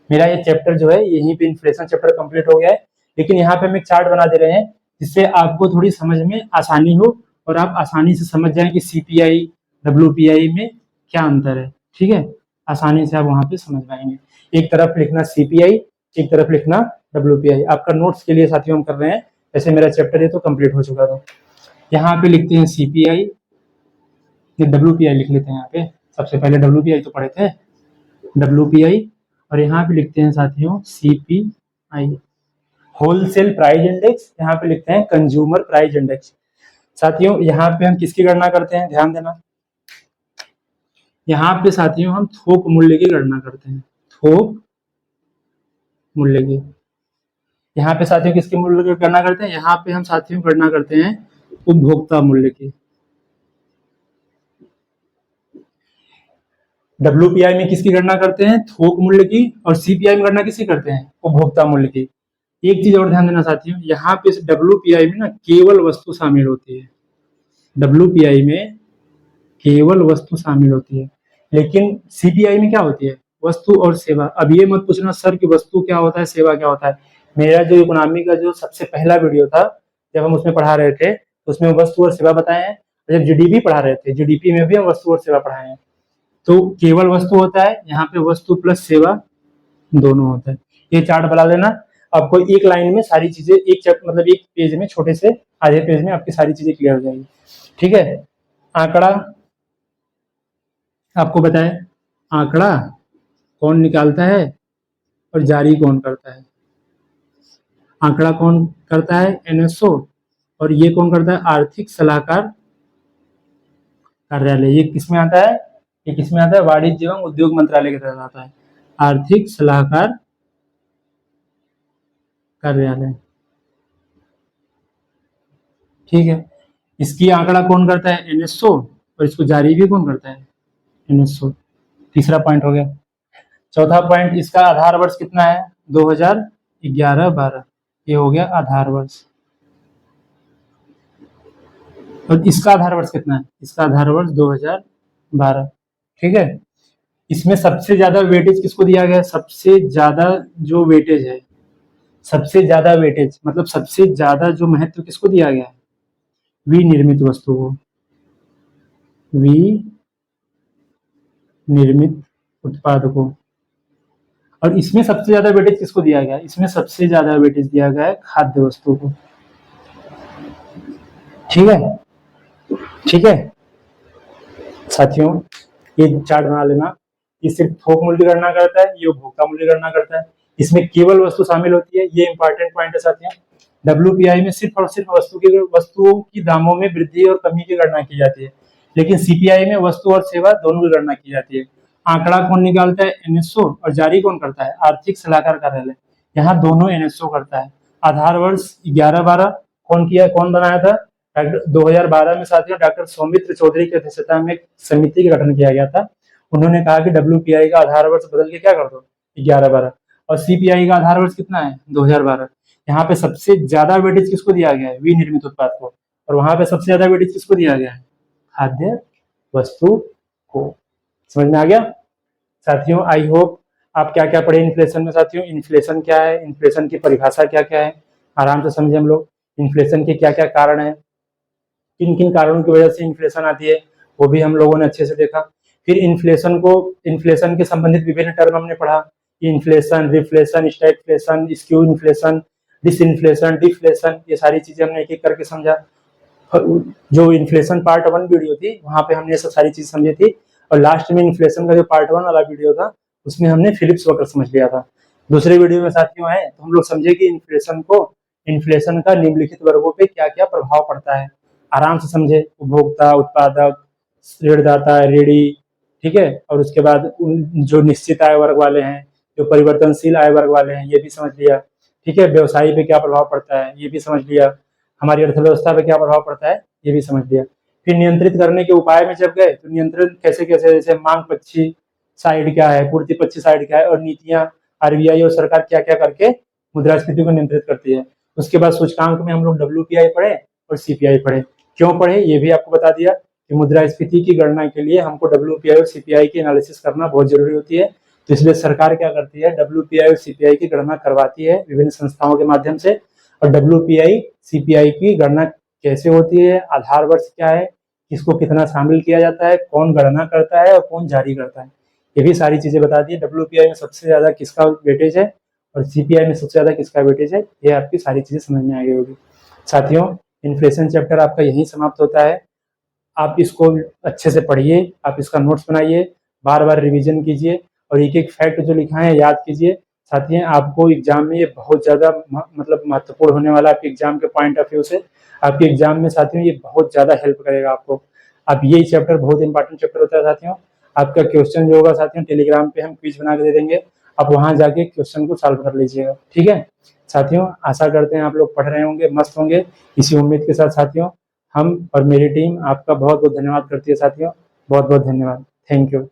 मेरा ये चैप्टर जो है यहीं पे इन्फ्लेशन चैप्टर कंप्लीट हो गया है, लेकिन यहाँ पे हम एक चार्ट बना दे रहे हैं जिससे आपको थोड़ी समझ में आसानी हो और आप आसानी से समझ जाएं कि सीपीआई डब्ल्यूपीआई में क्या अंतर है। ठीक है, आसानी से आप वहां पे समझ पाएंगे। एक तरफ लिखना सीपीआई, एक तरफ लिखना डब्ल्यूपीआई। आपका नोट्स के लिए साथियों हम कर रहे हैं, वैसे मेरा चैप्टर ये तो कंप्लीट हो चुका था। यहाँ पे लिखते हैं सीपीआई, ये डब्ल्यूपीआई लिख लेते हैं यहाँ पे। सबसे पहले WPI तो पढ़े थे, WPI, और यहाँ पे लिखते हैं साथियों CPI, होलसेल प्राइस इंडेक्स, यहाँ पे लिखते हैं कंज्यूमर प्राइस इंडेक्स। साथियों यहाँ पे हम किसकी गणना करते हैं, ध्यान देना, यहाँ पे साथियों हम थोक मूल्य की गणना करते हैं, थोक मूल्य की। यहाँ पे साथियों किसके मूल्य की गणना करते हैं, यहाँ पे हम साथियों गणना करते हैं उपभोक्ता मूल्य की। WPI में किसकी गणना करते हैं, थोक मूल्य की, और CPI में गणना किसकी करते हैं, उपभोक्ता मूल्य की। एक चीज और ध्यान देना साथियों, यहाँ पे WPI में ना केवल वस्तु शामिल होती है, WPI में केवल वस्तु शामिल होती है, लेकिन CPI में क्या होती है, वस्तु और सेवा। अब ये मत पूछना सर कि वस्तु क्या होता है, सेवा क्या होता है। मेरा जो इकोनॉमी का जो सबसे पहला वीडियो था, जब हम उसमें पढ़ा रहे थे, तो उसमें वस्तु और सेवा बताए हैं। जब GDP पढ़ा रहे थे, GDP में भी हम वस्तु और सेवा पढ़ाए हैं। तो केवल वस्तु होता है, यहाँ पे वस्तु प्लस सेवा दोनों होता है। ये चार्ट बना लेना, आपको एक लाइन में सारी चीजें, मतलब एक पेज में, छोटे से आधे पेज में आपकी सारी चीजें क्लियर हो जाएगी। ठीक है, आंकड़ा आपको बताए, आंकड़ा कौन निकालता है और जारी कौन करता है। आंकड़ा कौन करता है, NSO, और ये कौन करता है, आर्थिक सलाहकार कार्यालय। ये किसमें आता है, ये किसमें आता है, वाणिज्य एवं उद्योग मंत्रालय के तहत आता है, आर्थिक सलाहकार कार्यालय। ठीक है, इसकी आंकड़ा कौन करता है, NSO, और इसको जारी भी कौन करता है, NSO। तीसरा पॉइंट हो गया। चौथा पॉइंट, इसका आधार वर्ष कितना है, 2011-12, ये हो गया आधार वर्ष। और इसका आधार वर्ष कितना है, इसका आधार वर्ष 2012। ठीक है, इसमें सबसे ज्यादा वेटेज किसको दिया गया है, सबसे ज्यादा जो वेटेज है, सबसे ज्यादा वेटेज मतलब सबसे ज्यादा जो महत्व किसको दिया गया है, विनिर्मित वस्तु को, विनिर्मित उत्पाद को। और इसमें सबसे ज्यादा वेटेज किसको दिया गया है, इसमें सबसे ज्यादा वेटेज दिया गया है खाद्य वस्तु को। ठीक है, ठीक है साथियों, ये चार्ट बना लेना। ये सिर्फ थोक मूल्य गणना करता है, ये उपभोक्ता मूल्य गणना करता है, इसमें केवल वस्तु शामिल होती है, ये इंपॉर्टेंट पॉइंट है साथियों। WPI में सिर्फ और सिर्फ वस्तुओं की दामों में वृद्धि और कमी की गणना की जाती है, लेकिन CPI में वस्तु और सेवा दोनों की गणना की जाती है। आंकड़ा कौन निकालता है, NSO, और जारी कौन करता है, आर्थिक सलाहकार कार्यालय। यहाँ दोनों NSO करता है। आधार वर्ष 11-12 कौन बनाया था, 2012 में साथियों डॉक्टर सौमित्र चौधरी की अध्यक्षता में एक समिति का गठन किया गया था। उन्होंने कहा कि WPI का आधार वर्ष बदल के क्या कर दो, 11-12, और CPI का आधार वर्ष कितना है, 2012। यहाँ पे सबसे ज्यादा वेटेज किसको दिया गया है, विनिर्मित उत्पाद को, और वहां पे सबसे ज्यादा वेटेज किसको दिया गया है, खाद्य वस्तु को। समझ में आ गया साथियों। आई होप आप क्या क्या पढ़े इन्फ्लेशन में साथियों, इन्फ्लेशन क्या है, इन्फ्लेशन की परिभाषा क्या क्या है, आराम से समझे हम लोग। इन्फ्लेशन के क्या क्या कारण है, किन किन कारणों की वजह से इन्फ्लेशन आती है, वो भी हम लोगों ने अच्छे से देखा। फिर इन्फ्लेशन के संबंधित विभिन्न टर्म हमने पढ़ा, inflation, reflation, stagflation, skew inflation, disinflation, deflation, ये सारी चीजें हमने एक एक करके समझा। जो इन्फ्लेशन पार्ट 1 वीडियो थी, वहां पे हमने सब सारी चीज समझी थी, और लास्ट में इन्फ्लेशन का जो पार्ट 1 वाला वीडियो था, उसमें हमने फिलिप्स वक्र समझ लिया था। दूसरे वीडियो में साथियों है, तो हम लोग समझे कि इन्फ्लेशन का निम्नलिखित वर्गों पे क्या क्या प्रभाव पड़ता है, आराम से समझे, उपभोक्ता, उत्पादक, ऋणदाता, ऋणी। ठीक है, और उसके बाद जो निश्चित आय वर्ग वाले हैं, जो परिवर्तनशील आय वर्ग वाले हैं, ये भी समझ लिया। ठीक है, व्यवसायी पे क्या प्रभाव पड़ता है, ये भी समझ लिया। हमारी अर्थव्यवस्था पे क्या प्रभाव पड़ता है, ये भी समझ लिया। फिर नियंत्रित करने के उपाय में जब गए, तो नियंत्रण कैसे कैसे, जैसे मांग पक्षी साइड क्या है, पूर्ति पक्षी साइड क्या है, और नीतियां RBI और सरकार क्या क्या करके मुद्रास्फीति को नियंत्रित करती है। उसके बाद सूचकांक में हम लोग WPI पढ़े और CPI पढ़े। क्यों पढ़े ये भी आपको बता दिया कि मुद्रास्फीति की गणना के लिए हमको WPI और CPI की एनालिसिस करना बहुत जरूरी होती है। तो इसलिए सरकार क्या करती है, WPI और CPI की गणना करवाती है विभिन्न संस्थाओं के माध्यम से। और WPI CPI की गणना कैसे होती है, आधार वर्ष क्या है, किसको कितना शामिल किया जाता है, कौन गणना करता है और कौन जारी करता है, ये भी सारी चीजें बता दी। WPI में सबसे ज्यादा किसका वेटेज है और CPI में सबसे ज्यादा किसका वेटेज है, ये आपकी सारी चीजें समझ में आ गई होगी साथियों। इन्फ्लेशन चैप्टर आपका यहीं समाप्त होता है। आप इसको अच्छे से पढ़िए, आप इसका नोट्स बनाइए, बार बार रिवीजन कीजिए और एक एक फैक्ट जो लिखा है याद कीजिए। साथियों, आपको एग्जाम में ये बहुत ज़्यादा मतलब महत्वपूर्ण होने वाला है आपके एग्जाम के पॉइंट ऑफ व्यू से। आपके एग्जाम में साथियों ये बहुत ज़्यादा हेल्प करेगा आपको। अब यही चैप्टर बहुत इंपॉर्टेंट चैप्टर होता है साथियों। आपका क्वेश्चन जो होगा साथियों, टेलीग्राम पे हम क्विज बना के दे देंगे, आप वहाँ जाके क्वेश्चन को सॉल्व कर लीजिएगा, ठीक है साथियों। आशा करते हैं आप लोग पढ़ रहे होंगे, मस्त होंगे। इसी उम्मीद के साथ साथियों, हम और मेरी टीम आपका बहुत बहुत धन्यवाद करती है साथियों। बहुत बहुत धन्यवाद। Thank you.